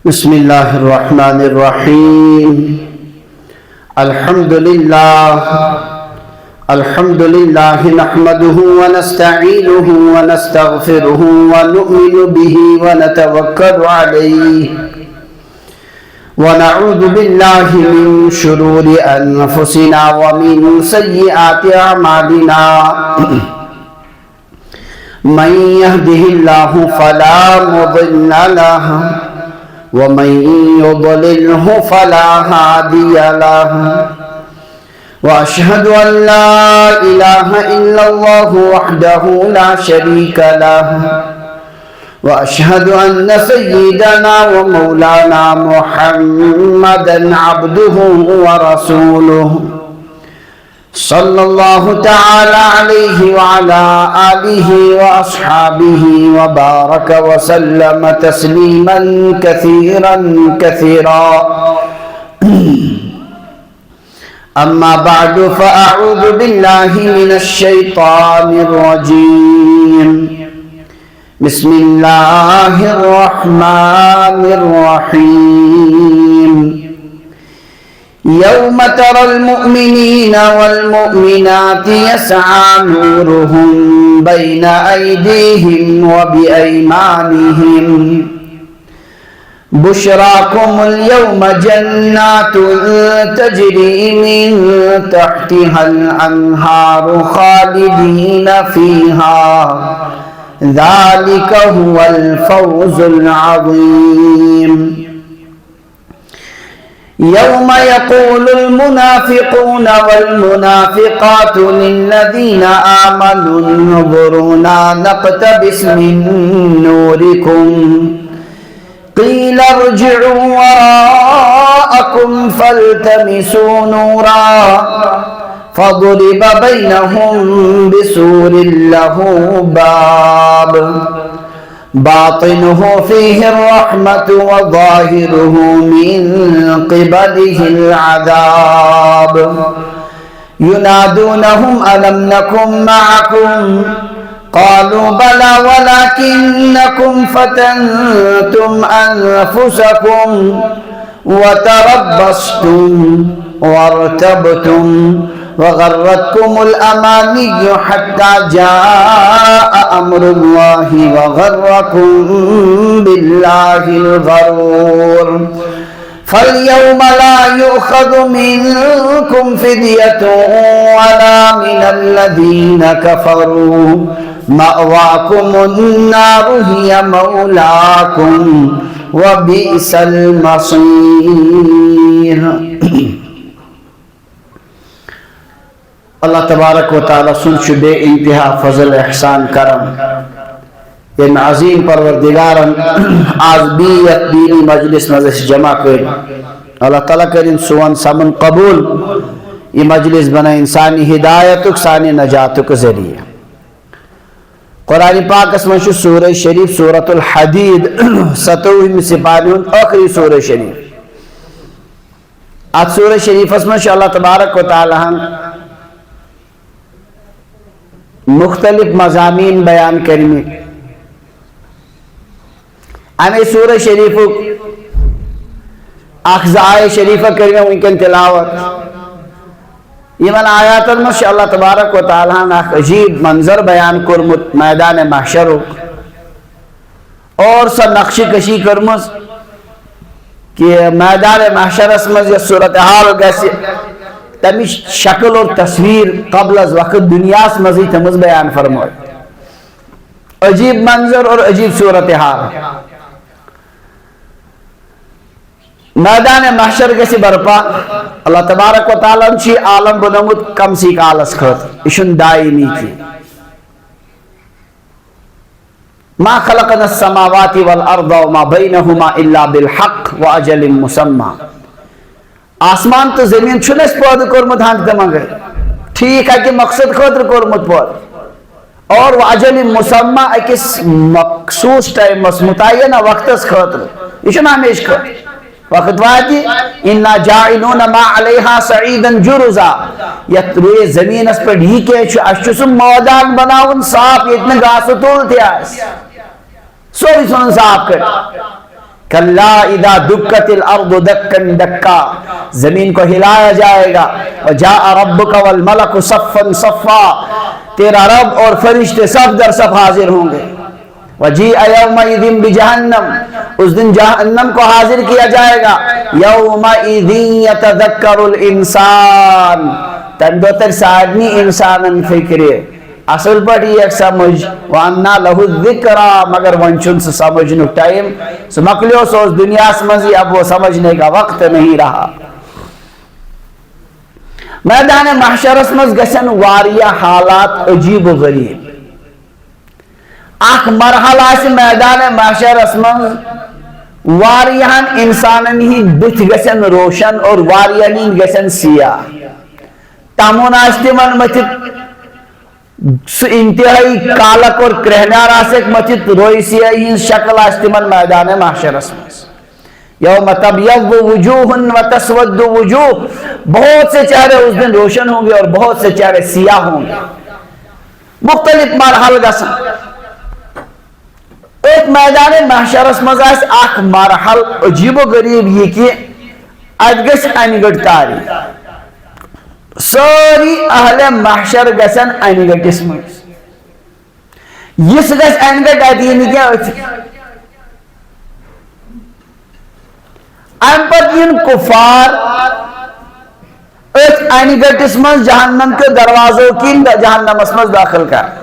بسم الله الرحمن الرحيم. الحمد لله نحمده ونستعينه ونستغفره ونؤمن به ونتوكل عليه ونعوذ بالله من شرور أنفسنا ومن سيئات أعمالنا. من يهده الله فلا مضل له ومن يضلله فلا هادي له. وأشهد أن لا إله إلا الله وحده لا شريك له. وأشهد أن سيدنا ومولانا محمدا عبده ورسوله صلى الله تعالى عليه وعلى آله وأصحابه وبارك وسلم تسليما كثيرا كثيرا. أما بعد فأعوذ بالله من الشيطان الرجيم. بسم الله الرحمن الرحيم. يوم ترى المؤمنين والمؤمنات يسعى نورهم بين أيديهم وبأيمانهم. بشراكم اليوم جنات تجري من تحتها الأنهار خالدين فيها. ذلك هو الفوز العظيم. يوم يقول المنافقون والمنافقات للذين آمنوا انظرونا نقتبس من نوركم قيل ارجعوا وراءكم فالتمسوا نورا فضرب بينهم بسور له باب باطنه فيه الرحمة وظاهره من قبله العذاب. ينادونهم ألم نكن معكم قالوا بلى ولكنكم فتنتم أنفسكم وتربصتم وارتبتم وغرتكم الأماني حتى جاء أمر الله وغركم بالله الغرور. فاليوم لا يؤخذ منكم فدية ولا من الذين كفروا. مأواكم النار هي مولاكم وبئس المصير. اللہ تبارک و تعالی سن چھ بے انتہا فضل احسان کرم ان عظیم پروردگارن آز بیت دینی مجلس مجلس جمع کر. اللہ تعالیٰ کرن سون سمن قبول. یہ مجلس بنا انسانی ہدایتک سانی نجاتک ذریعہ. قرآن پاک اسمہ سورہ شریف سورۃ الحدید 27 سپارہ آخری سورہ شریف. ات سورہ شریف اسمہ اللہ تبارک و تعالی مختلف مضامین بیان کرمی. ہمیں سورہ شریف اخذائے شریفہ کرمی ممکن تلاوت. یہ من آیات میں اللہ تبارک و تعالیٰ نے عجیب منظر بیان کرمت میدان محشر اور سا نقش کشی کرمت کہ میدان محشر اسمز یا صورتحال گیسی تمی شکل اور تصویر قبل از وقت دنیا سے مزید تمز بیان فرمائے. عجیب منظر اور عجیب صورتحال. میدان محشر کسی برپا اللہ تبارک و تعالیٰ چی عالم بنامت کم سی کالس خط اشن دائمی کی. ما خلقنا السماوات والارض وما بینہما الا بالحق واجل مسمى. آسمان تو زمین چھنس پود کرمت ہانک دمانگے ٹھیک ہے کہ مقصد خطر کرمت پود اور واجل مسمى اکس مخصوص ٹائم متعینہ وقت اس خطر اشن ہمیش خطر وقت واتی اِنَّا جَاعِلُونَ مَا عَلَيْهَا سَعِيدًا جُرُزًا. یت روی زمین اس پر ڈھیکے اشتسم موادان بناون صاف اتنے گاسو تول تھی آئیس سوری سنن صاف کر کلا اذا دکت الارض دکا دکا، زمین کو ہلایا جائے گا، وجاء ربک والملک صفا صفا، تیرا رب اور فرشتے صف در صف حاضر ہوں گے، وجیء یومئذ بجہنم، اس دن جہنم کو حاضر کیا جائے گا، یومئذ یتذکر الانسان، تم دو تر سادنی انسانن فکری اصل پر یہ ایک سمجھ، وَأَنَّا لَهُ الذِّكْرَى، مگر ونچن سے سمجھنے ٹائم سمکلیو سو اس دنیا سمجھی، اب وہ سمجھنے کا وقت نہیں رہا۔ میدان محشر اسمز گسن واریہ حالات عجیب و غریب، اخ مرحلہ سے میدان محشر اسمز واریہن انسانن ہی بت گسن روشن اور واریہن گسن سیاہ، تامون آشتمن مچت انتہائی کالک اور کرہنار آسک مچت روئی سیاہی شکل آشتمن میدان محشر اسمز، یوم تبیض وجوہ و تسود وجوہ، بہت سے چہرے اس دن روشن ہوں گے اور بہت سے چہرے سیاہ ہوں گے، مختلف مرحل گسن۔ ایک میدان محشر اسمز آس اخ مرحل عجیب و غریب یہ کہ ادگش انگڑ تاری، ساری اہل محشر گسن انگڑ اسمز، یس گس انگڑ ادینی کیا ہوتی، ام پر ان کفار ایک انگڑ اسمز جہنم کے دروازوں کی جہنم اسمز داخل کر،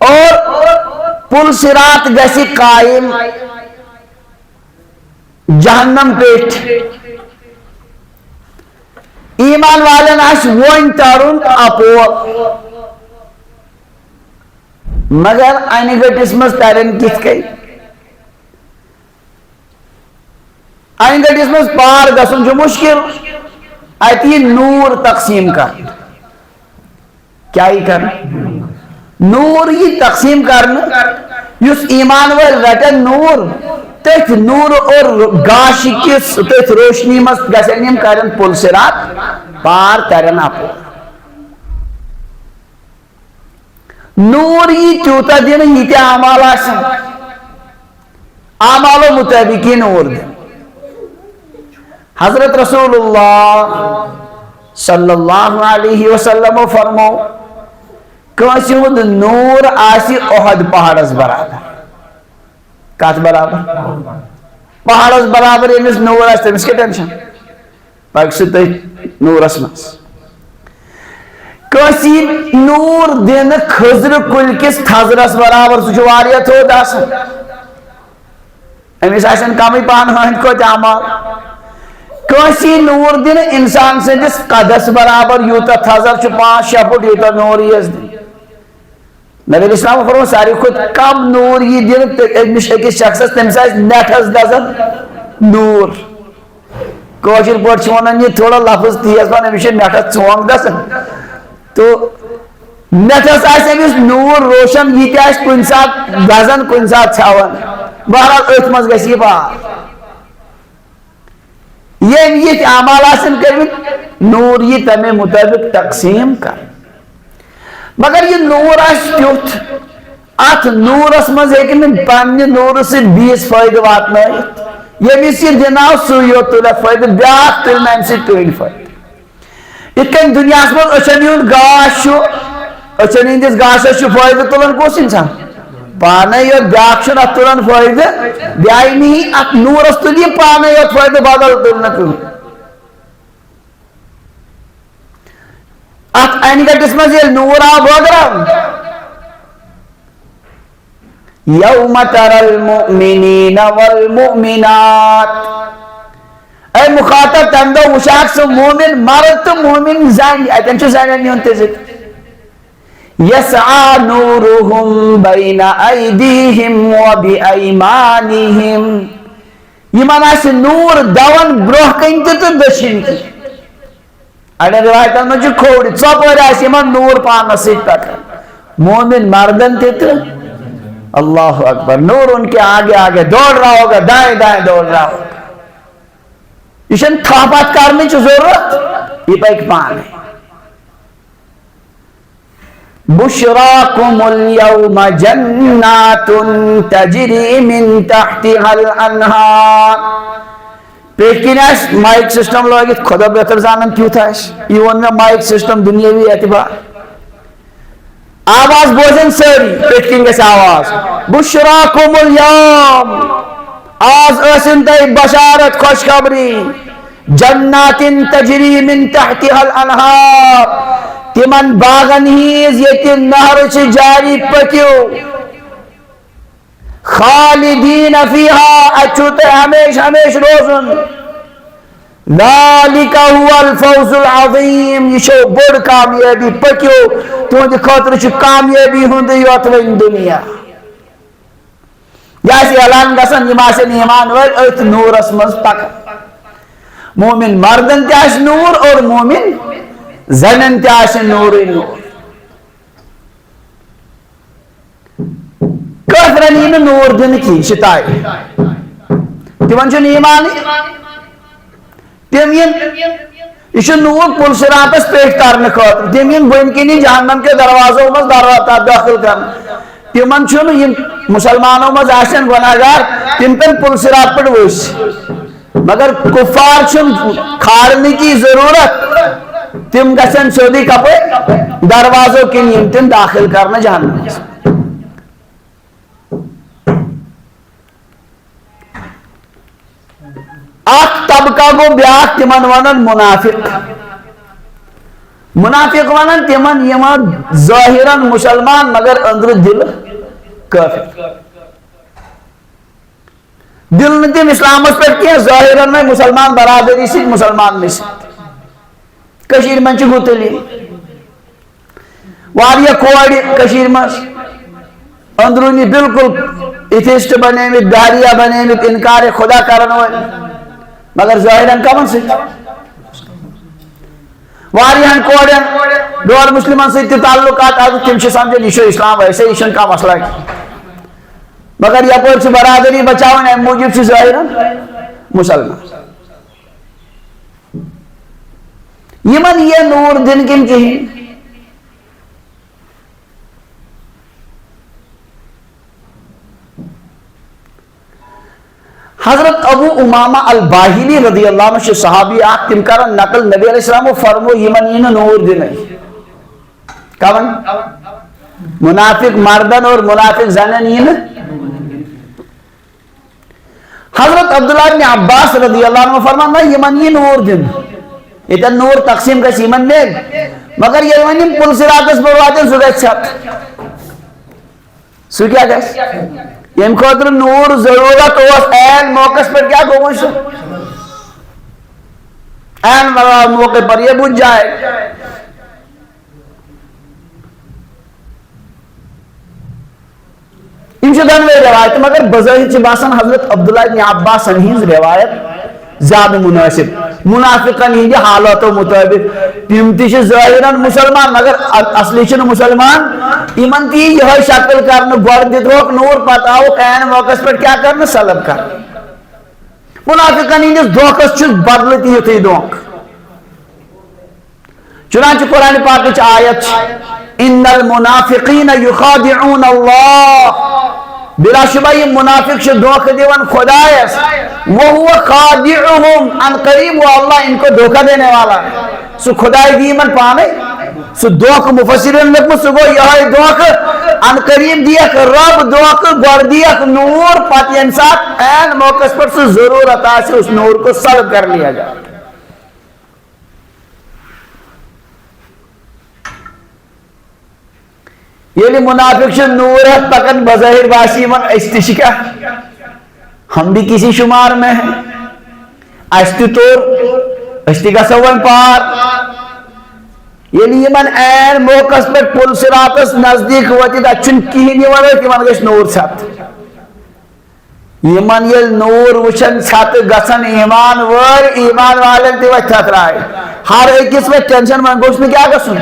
اور پل صراط گسی قائم جہنم پیٹ، ایمان والن آس وون ترن اپور، مگر انگٹس مز ترن کت کئی، انگٹس مز پار گسن جو مشکل، اتی نور تقسیم کر، کیا ہی کر نور ہی تقسیم کرنا، یس ایمان ول رٹن نور، تیت نور اور گاش کس تیت روشنی مست گسنیم کرن پل صراط پار ترن اپو، نور ہی چوتا دن ہی تے اعمال آسن، اعمال و مطابقی نور دن۔ حضرت رسول اللہ صلی اللہ علیہ وسلم فرمو کانسی ہود نور آسی احد پہاڑس برابر، کات برابر پہاڑس برابر، یمس نور آس تمس کے ٹینشن پاک سے نور اسمس، کانسی نور دن خضر کل کس تھزرس برابر، سو واریہ تھود آسن، امس آسن کامی پان ہند کو تعمال، کانسی نور دن انسان سے جس قدس برابر، یوتا تھزر چو 5-6 فٹ یوتا نور ہی اس دن، نبی اسلام فرمو ساری خود کم نور یہ دن ایک شخص تمسائز نیٹھس دزن نور، کوشر پوٹ چھوڑن یہ تھوڑا لفظ تیز پانے ہمیشہ نیٹھس چونگ دزن، تو نیٹھس آئیس امیس نور روشن یہ تیاش کن ساتھ دزن کن ساتھ چھاون، بہرحال اتمز گسی باہر، یہ اعمال آسن کرمت نور یہ تمہیں مطابق تقسیم کر، مگر یہ نور آس تیوت، ات نور اسمز ایکن پاننی نور سے 20 فائدہ واتنا ہے، یہ بیسی دناو سویو تولت فائدہ، بیاک تل میں انسی توین فائدہ، اتکن دنیا اسمز اچھنیون گاشو، اچھنین دیس گاشو شو فائدہ تولن کوس انسان، پانے یا بیاک شن ات تولن فائدہ، بیائی نہیں ات نور استولی پانے یا فائدہ بادل تولن کن، ات انگٹ اسمز یہ نور آب وگرم، یوم تر المؤمنین والمؤمنات، اے مخاطب تندو وشاک سے مومن مرد تو مومن زنی، ایتن چو زنی نہیں ہونتے ذکر، یسعا نورهم بین ایدیہم و بی ایمانہم، یہ مانا سے نور دوان بروح کنتی تو دشن کی، اگر روایتان میں جو کھوڑی چوپر ایسی من نور پانا سیٹ پکر، مومن مردن تیتر، اللہ اکبر، نور ان کے آگے آگے دوڑ رہا ہوگا، دائیں دائیں دوڑ رہا ہوگا، یہ تھاپات کرنے چو ضرورت، یہ پا ایک پانے، بشراکم اليوم جنات تجری من تحتها الانہار. پیکن مائک سسٹم لگت خدا بہتر زانن کیوں تھا یہ ون میں مائک سسٹم دنیاوی اعتبار آواز بوزن ساری پیکن گس آواز بشراکم اليوم آز اسن تے بشارت خوشخبری جنات تجری من تحتها الانہار تمن باغن ہیز یتن نہر چھ جاری پکیو خالدین فیہا اچھوتے ہمیش ہمیش روزن ذالک هو الفوز العظیم یہ شو بڑ کامیابی پکیو تہند خاطر چھ کامیابی ہند یوتوین دنیا یاسی اعلان گسن یم آسن ایمان ول ات نورس مز پک مومن مردن تاش نور اور مومن زنن تاش نور نور کافرن نور دن کی شتائی تمن چھ ایمان تم یہ نور پل صراطس پیش کرنے خاطر تم بن کنی جہنم کے دروازوں مز داخل کرنا تمن چھ مسلمانوں مز آسن گناہگار تم پن پل صراط پہ ؤس مگر کفار چھ کھارنے کی ضرورت تم گژھن سیودی کپر دروازوں کن یم تم داخل کرنا جہنم اخ طبقہ گو بیاکھ تمن ونن منافق منافق ونن تمن یمن ظاہرن مسلمان مگر اندر دل کافر دل نہ تم اسلامس پہ کی ظاہرن میں مسلمان برادری سی مسلمان میں سی کشیر من چھ گتلی واریہ کوڑی کشیر من اندرونی بالکل ایتھیسٹ بنیمت دہریہ بنیمت انکار خدا کرن وول مگر ظاہرن کمن سی واریہن کوڑن دور مسلمان سے تعلقات آدھو تم چھ سمجھن یہ اسلام ایسے یہ کا مسئلہ ہے مگر یپور سے برادری بچاؤن ہے موجب سے ظاہرن مسلمان یمن یہ نور دن کن کہیں حضرت ابو امامہ الباہلی رضی اللہ عنہ صحابی آق تم کرن نقل نبی علیہ السلام و فرمو یمن یہ نور دن ہے کون منافق مردن اور منافق زنن یہ حضرت عبداللہ بن عباس رضی اللہ عنہ فرمانا یمن یہ نور دن اتن نور تقسیم کا سیمن میں مگر یہ ونیم پل صراطس برواتن سو گئے چھت سو کیا گئے یم خاطر نور ضرورت اس این موقع پر کیا گوش این موقع پر یہ بجھ جائے امشدن میں روایت مگر بظاہر چباسن حضرت عبداللہ بن عباس انہیز روایت زیادہ مناسب منافقن ہی حالاتوں مطابق تمتی چھ ظاہران مسلمان مگر اصلی چھ مسلمان ایمن تی یہ شکل کرنا گوڑ دیدروک نور پتاو این موقع پر کیا کرنا سلب کر منافقن ہی دھوکس چھ بدلتی ہوتی دھوک چنانچہ قرآن پاک چھ آیت ان المنافقین یخادعون اللہ بلا شبہ یہ منافق سے دھوکہ دیون خدا ہے وہو خادعهم ان قریب و اللہ ان کو دھوکہ دینے والا سو خدای دیمن پانے سو دھوکہ مفسرین لکم سو گو یہ دھوکہ ان قریب دیا کہ رب دھوکہ گوڑ دیا کہ نور پاتی انسان این موقع پر سو ضرورت آسے اس نور کو سلب کر لیا جائے یہ لی منافق سے نور ہے پکن بظاہر باسی من استشکا ہم بھی کسی شمار میں ہیں اشتی طور اشتی کا سوال پار یہ لی من این موقع پر پل صراطس نزدیک ہوتی دا چن کہنی والے کہ من گش نور ساتھ یہ من یہ نور وچن ساتھ گسن ایمان والے تیوہ تھک رہا ہے ہر ایک اس میں ٹینشن من گوش میں کیا گسن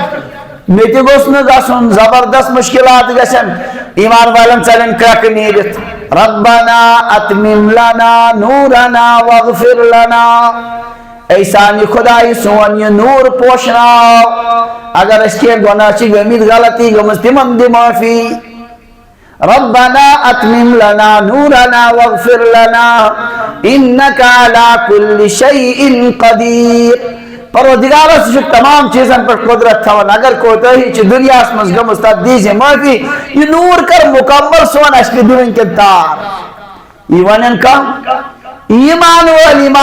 میتی گوشن گسن زبردست مشکلات گسن ایمان والن چلن کرک نیرت ربنا اتمم لنا نورنا واغفر لنا ایسانی خدای سون یہ نور پوشنا اگر اس کے گناہ چی گمید غلطی گمز تمام دی معافی ربنا اتمم لنا نورنا واغفر لنا انکا علا کل شیء قدیر پروردگار سے تمام چیزیں پر قدرت تھا اگر کوئی چی دنیا اسمز گمز تا دیجئے معافی یہ نور کر مکمل سون اشکی دون کے تار ایوانن کا ایمان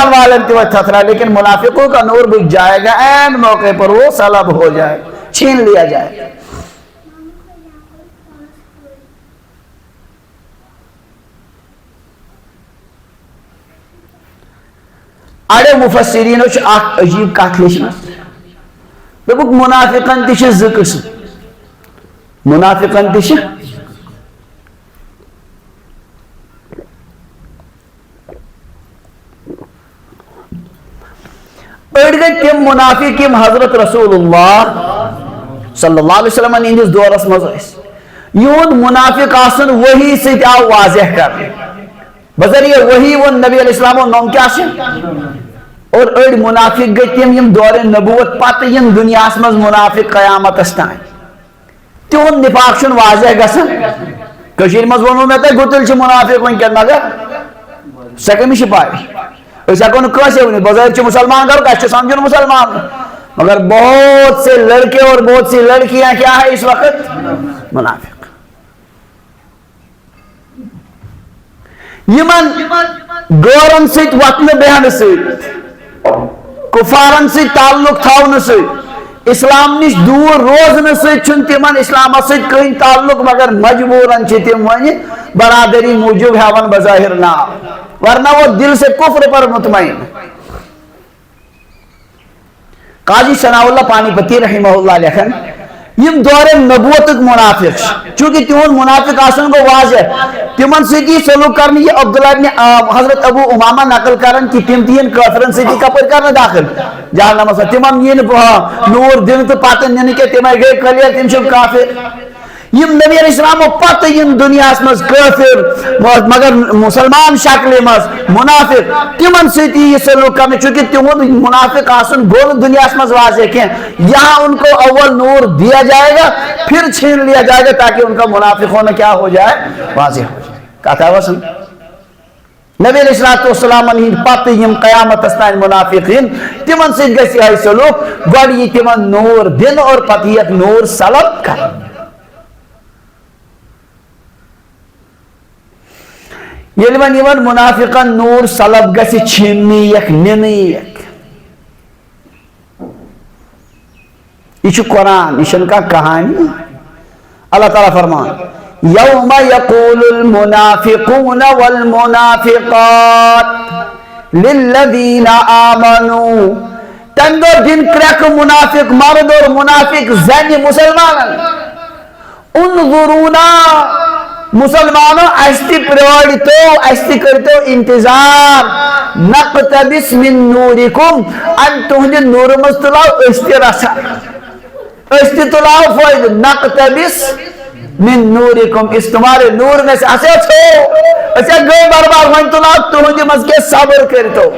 والن تیوہ تھترا لیکن منافقوں کا نور بک جائے گا این موقع پر وہ سلب ہو جائے چھین لیا جائے اڑے مفسرین چھ اخ عجیب کتھ لیچمت دوپک منافقن تہ زٕ قسم منافقن تہ أڑ گئی تم منافق یم حضرت رسول اللہ صلی اللہ علیہ وسلم ہندس دورس مز یہد منافق آسن وحی ست آو واضح کر بذریعہ وحی و نبی علیہ السلام و نوم کیا سے اور أڑ منافق گئی تم یم دور نبوت پتہ یم دنیا مز منافق قیامت استائیں تہد نفاق چھ واضح گژھان کشیر مز ونو مے تہ گتل چھ منافق ونکن مگر سہ کمس چھ پاے ایسا کون کیسے ونی بظاہر مسلمان کرو کیسے سمجھو مسلمان مگر بہت سے لڑکے اور بہت سی لڑکیاں کیا ہے اس وقت منافق یمن گورن سیت وطن بہن سیت کفارن سیت تعلق تھاون سیت اسلام نش دور روزن سیت چھن تمن اسلام سیت کہیں تعلق مگر مجبورن چھ تم ونی برادری موجود ہون بظاہر نہ ورنہ وہ دل سے کفر پر مطمئن قاضی ثناء اللہ پانی پتی رحمہ اللہ لکھن یم دور نبوت منافق چونکہ تمہن منافق آسن کو واضح تمن سیتی سلوک کرنے یہ عبداللہ ابن حضرت ابو امامہ نقل کرن کہ تم تین کافرن سیتی کپر کرنا داخل جہنم سے تمام یہ نور دن تو پاتن یعنی کہ تمہیں گئے کلیر تم شب کافر یم نبی علیہ السلام و پتہ یم دنیا مز کافر مگر مسلمان شکل مز منافق تمن سیتی یہ سلوک کرنے چونکہ تمہن منافق آسن گول دنیا مز واضح کہیں یہاں ان کو اول نور دیا جائے گا پھر چھین لیا جائے گا تاکہ ان کا منافق ہونا کیا ہو جائے واضح ہو جائے کہتا ہے وسن نبی علیہ السلام انہین پتہ یم قیامت استائن منافقین تمن سیت گسی ہے سلوک گوڑ یہ تمن نور دن اور پتہ نور سلب کر یل ون یمن منافقن نور سلب گژھِ چھیننی یک نِنہٕ یک یہ چھُ قرآن یہ چھنہٕ کانٛہہ کہانی اللہ تعالیٰ فرمان یوم یقول المنافقون والمنافقات للذین آمنوا تمہِ دۄہ دِن کرٛٮ۪کہٕ منافق مرد اور منافق زنہِ مسلمانن انظرونا مسلمانوں ایستی پریوڑی ایستی کرتو انتظار نقتبس من نورکم ان تہند نور مستلاو ایستی رسا ایستی تلاو فائد نقتبس من نورکم اس تمہارے نور میں سے اسے چھو اسے گئے بربار وائن تلاو تہند مز کے صبر کرتو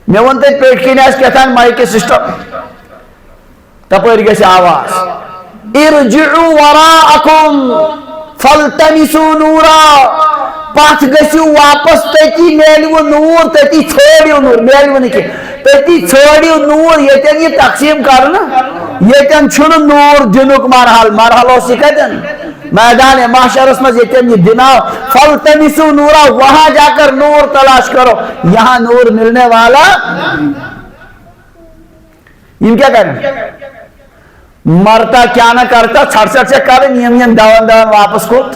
میں ونتے پیٹ کی نیس کہتا ہے مائی کے سسٹم تپر گئے سے آواز ارجعوا وراءکم فالتمسوا نورا پاتھ گسیو واپس تتی میلیو نور تتی چھوڑیو نور میلیو نکی تتی چھوڑیو نور یتن یہ تقسیم کرنا یتن چھن نور دنک مرحل اسی کتن میدان محشر اس میں یتن یہ دناو فالتمسوا نورا وہاں جا کر نور تلاش کرو یہاں نور ملنے والا ان کیا کریں مرتا کیا نہ کرتا چھڑ سے کریں یم دوان واپس کوت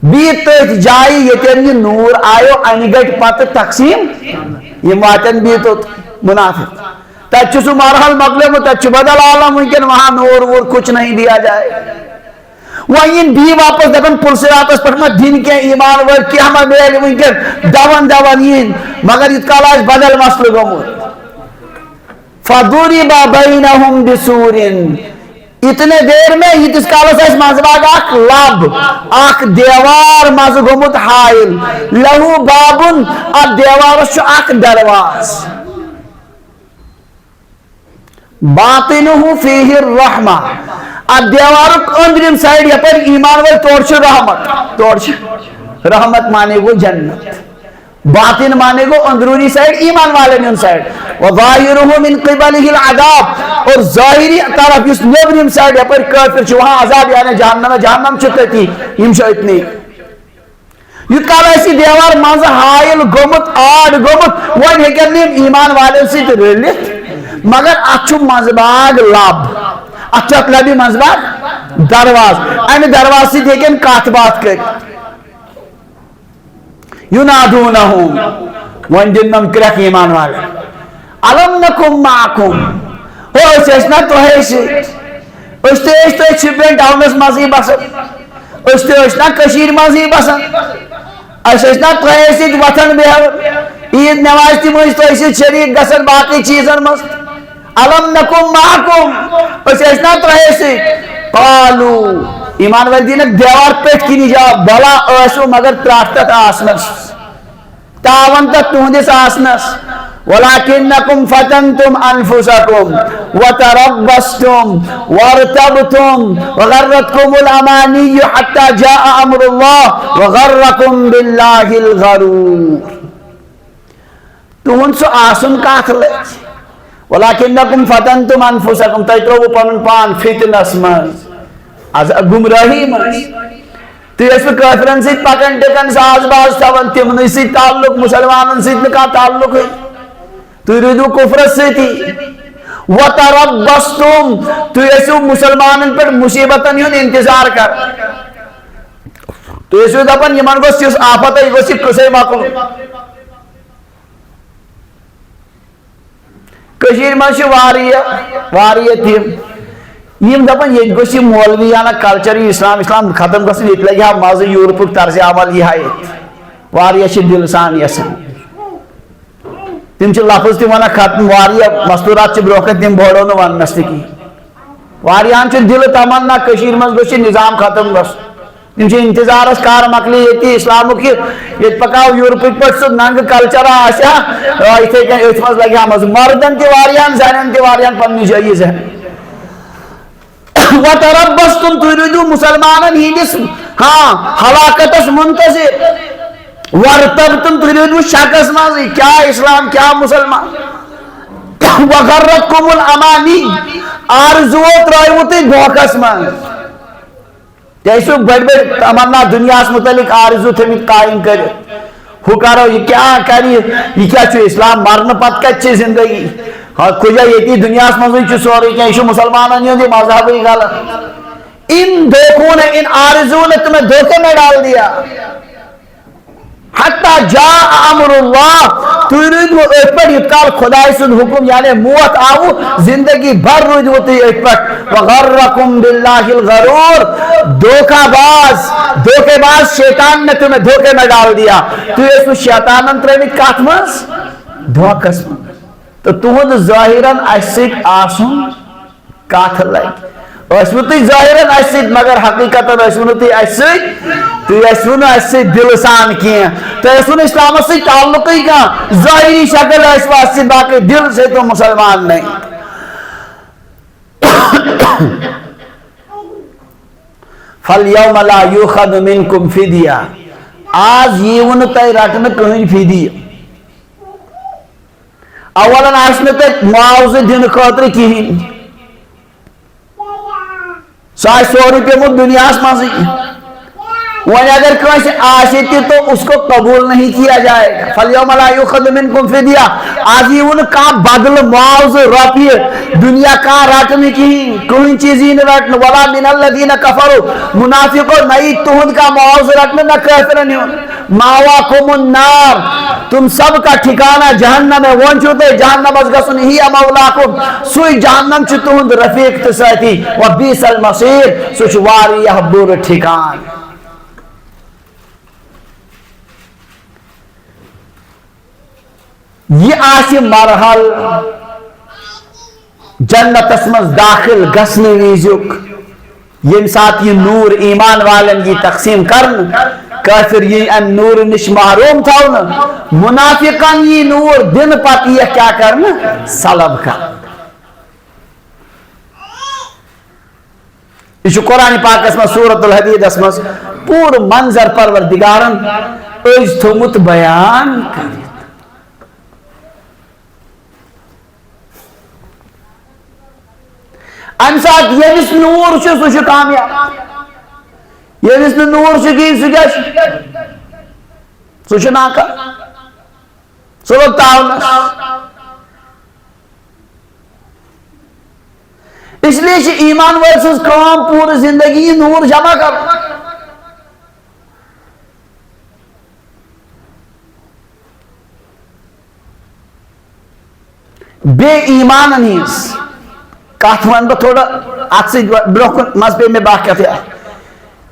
بیت جائی یتن یہ نور آئیو انگٹ پت تقسیم یہ واتن بیت منافق تچ سو مرحل مقلم تچ بدل عالم ممکن وہاں نور وور کچھ نہیں دیا جائے وہیں بھی واپس دبن پلسراتس پر میں دن کے ایمان ور کیا ہمیں میل ممکن دوان مگر اتکالاش بدل مسئلہ گمور فَضُرِبَ بَيْنَهُمْ بِسُورٍ اتنے دیر میں یتس کالس اس مذباگ اک لب اک دیوار مز گومت حائل لہو بابن اب دیوار اک درواز باطنہ فیہ الرحمہ ات دیوارک اندرم سائڈ یپر ایمان ول تور چھ رحمت، تور چھ رحمت مانے گو جنت، باطن مانے گو اندرونی سائڈ ایمان والے ان سائڈ، وظاہرہ من قبلہ العذاب اور ظاہری طرف اس نیبرم سائڈ یپر کافر چھ وہاں عذاب یعنی جہنم، جہنم چھ تتی یم چھ اتنی یت کال اسی دیوار مز حائل گومت آڑ گومت ون ہیکن نیم ایمان والے سیت رلت مگر اتھ مزباگ لب اتھ لبی مزباگ درواز امہ درواز سیت ہیکن کت بات کر ینادونہم ون دنم کرک ایمان والے الم نکم معکم ہو اس نا تہے سیت اس تہ شپین ٹاؤنس مز ہی بسان اس تہ کشیر مز ہی بسان اس نا تہے سیت وطن بہو عید نماز تہ مز تہ سیت شریک گسن باقی چیزن مز الم نکم معکم اس نا تہے سیت قالو ایمان والدین دیوار پیٹ کی جواب بلا ایسو مگر تراٹت آسنس تاون تک تہندس آسنس ولکنکم فتنتم انفسکم وتربصتم وارتبتم وغرتکم الامانی حتی جاء امر اللہ وغرکم باللہ الغرور تہند سو آسن کات لچ ولکنکم فتنتم انفسکم تہ ترو پنن پان فتنس مز از گمراہی مز تھی کافرن ست پکن ٹکن ساز باز تھون تمن ست تعلق مسلمانن ست نہ تعلق ہے تھی روزو کفرس ستی وتربصتم تھی مسلمانن پہ مصیبتن ہند انتظار کر تھی دپان یمن گوس یس آفت یہ گوس یہ قصے مکل کشیر من واریاہ تم یم دپان یہ گوس یہ مولویانہ کلچر اسلام ختم گھن یہ لگہ ہا مزہ یورپک طرز عمل یہ واریاہ دل سان یسان تم لفظ تہ ونان ختم واریاہ مستورات برونہ تم بوڑو نہ ونس تہ کی واریاہن دل تمنا کشیر من گوس نظام ختم گھن تم انتظارس کار مکلی یہ اسلامک یہ پکاو یورپک پہ سہ ننگ کلچر آسیا اتھے کن ات مز لگہ ہا مزہ مردن تہ واریاہن زنن تہ واریاہن پننہ جائیں ذہن وتربصتم تھی روزو مسلمانن ہندس ہاں ہلاکتس منتظر ورتبتم تھی روزو شکس مز کیا اسلام کیا مسلمان وغرتکم الامانی آرزو ترایو تھی دھوکس مز تیسو بڑ بڑ تمنا دنیا متعلق آرزو تھمت قائم کر ہو کرو یہ کیا کری یہ کیا چھو اسلام مرن پت کچھ زندگی کجا یہ دنیا مزے سوری کیا یہ مسلمانن ہند مذہبی غلط ان دھوکوں نے ان آرزو نے تمہیں دھوکے میں ڈال دیا حتی جاء امر اللہ تو رود وہ ایک پر یتکال خدای سن حکم یعنی موت آو زندگی بھر رود وہ تی ایک پر وغرکم باللہ الغرور دھوکہ باز شیطان نے تمہیں دھوکے میں ڈال دیا تو یہ سو شیطان انترمی کاتمز دھوکس من تو تہد ظاہراً اسد آسن کات لگ اسو تی ظاہراً اسد مگر حقیقتاً اسو تی اسد تو اسو نہ اسد دل سان کیا تو اسو نہ اسلام سے تعلق ہی کا ظاہری شکل اس واسطے باقی دل سے تو مسلمان نہیں فَالْيَوْمَ لَا يُخَذُ مِنْكُمْ فِدْيَا آج یہ ون تی رٹن کہیں فدی اولاً آسن تی معاوضہ دن خاطر کہیں ساش 100 روپے مت دنیا مزی ون اگر کسی آشتی تو اس کو قبول نہیں کیا جائے گا فَالْيَوْمَ لَا يُخَذُ مِنْكُمْ فِدْيَا آج یہ ان کا بدل معاوضہ روپیے دنیا کا رٹنے کی کوئی چیز ہی نہ رٹنے وَلَا مِنَ الَّذِينَ كَفَرُوا منافقوں نئی تہد کا معاوضہ رٹنے نہ کافر نہیں مَأْوَاكُمُ النَّارِ تم سب کا ٹھکانہ جہنم ہے ون چھوتے جہنم از گسن ہی مولاکم سوئی جہنم چھ تہد رفیق تساتی وَبِئْسَ الْمَصِيرُ سوچ واریہ بر ٹھکان یہ آسی مرحل جنت اسمز داخل گسن ویزیک یم ساتھ یہ نور ایمان والن یہ تقسیم کرن کافر یہ ان نور نش محروم تھا منافقان یہ نور دن پاتی یہ کیا کرن سلب کر یہ قرآن پاکس میں سورۃ الحدیدس میں پور منظر پروردگارن از تھومت بیان کرت ام سات یمس نور سہ کامیاب یمس نور کہین سہ ناکا سہ لوگ تاونس اس لیے ایمان وول سز کام پورا زندگی نور جمع کر بے ایمان نیز کت ون بہ تھوڑا ات برہ مز پہ میں باقیت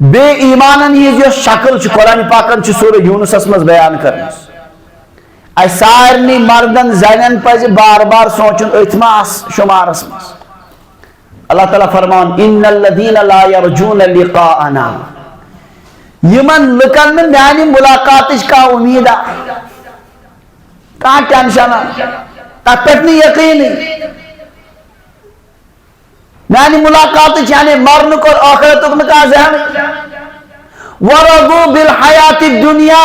بے ایمان نیز یہ شکل قرآن پاکن سورہ یونسس مز بیان کرنا اس سارنی مردن زنن پز بار بار سوچن اتما شمارس مز اللہ تعالیٰ فرمان ان الذین لا یرجون لقاءنا یمن لکن میں میانی ملاقاتش کا امید کہاں ٹینشن تک نہیں یقین میانی ملاقاتش یعنی مرن کو آخرتک میں کہا ذہن ورضو بالحیات الدنیا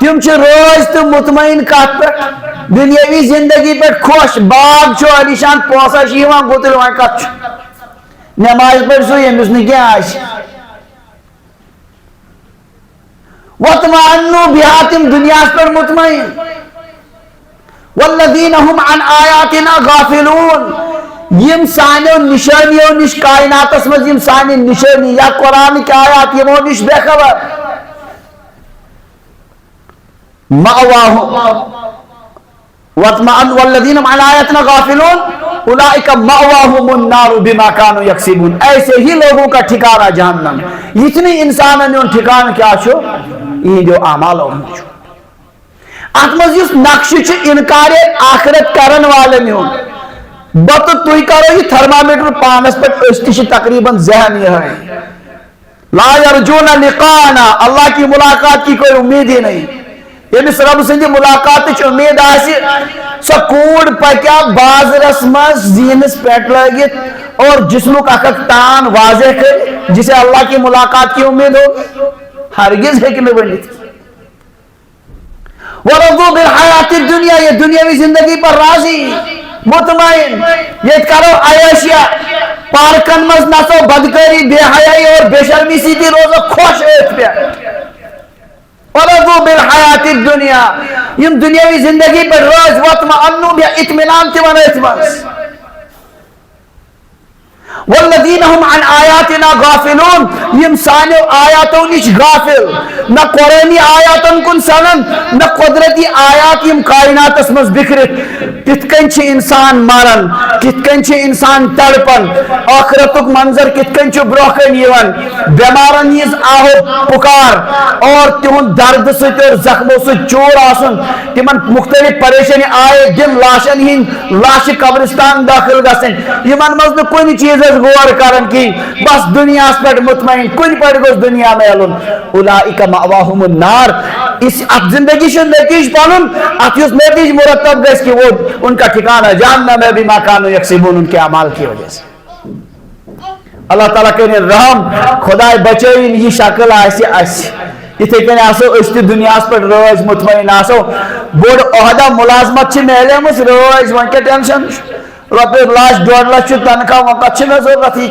تم چھ روز تو مطمئن کات پر دنیاوی زندگی پر خوش باغ چھو علیشان پوسا شیوان گوتل وائن کات چھو نماز پر سو یہ مسنی کیا آش وَتْمَعَنُّ بِهَاتِمْ دنیا پر مطمئن وَالَّذِينَ هُمْ عَنْ آيَاتِنَا غَافِلُونَ یم سانیو نشانیو نش کائنات اسمز یم سانی نشانی یا قرآن کی آیات یمو نش بے خبر مأواہم والذین عن آیاتنا غافلون اولئک مأواہم النار بما کانوا یکسبون ایسے ہی لوگوں کا ٹھکانہ جہنم اتنی انسان نے ان ٹھکانہ کیا چھو یہ جو اعمال ہوں چھو اتمز اس نقش چھ انکار آخرت کرن والے میں ہوں بت توی کرو یہ تھرمامیٹر پانس پر استش تقریباً ذہن یہ ہے لا یرجون لقاءنا اللہ کی ملاقات کی کوئی امید ہی نہیں یمس رب سندی ملاقات چھ امید آسی سو کوڑ پکیا بازرس مز زینس پیٹ لگت اور جسمک اکک تان واضح کر جسے اللہ کی ملاقات کی امید ہو ہرگز ہے کہ میں بنی تھی ورضو بالحیات الدنیا یہ دنیاوی زندگی پر راضی مطمئن یہ کرو عیاشیا پارکن مز نسو بدکاری بے حیائی اور بے شرمی سیدھی روزہ خوش ایت پہ ورضو بالحیات الدنیا یم دنیاوی زندگی پر روز وطمئنو بیا اطمینان تیوان اعتماس والذین هم عن آیاتنا غافلون یم سانیو آیاتوں نش غافل نہ قرآنی آیاتن کن سنن نہ قدرتی آیات یم کائنات اسمز بکھرت کتکن چھ انسان مارن کتکن چھ انسان تڑپن آخرتک منظر کتکن چھ بروکن یون بیمارن نیز آہو پکار اور تہن درد ست اور زخموں سے چور آسن تمن مختلف پریشانی آئے دن لاشن ہن لاش قبرستان داخل گسن یمن مز نہ کوئی چیز غور کرن کی بس دنیا پر مطمئن کن پر گوش دنیا میں علم اولئک مأواہم النار اس اب زندگی شن نتیج پانن اتیوس نتیج مرتب گیس کی وہ ان کا ٹھکانہ جہنم میں بما کانوا یکسبون ان کے اعمال کی وجہ سے اللہ تعالیٰ کہنے رحم خدا بچوین یہ شکل آسی آسی اتھے کہنے آسو اشتی دنیا پر روز مطمئن آسو بوڑ عہدہ ملازمت چھ میلے مس روز وان کے ٹینشن روپے لاش 2.5 لاکھ تنخواہ وقت چھ میں ضرورت ہی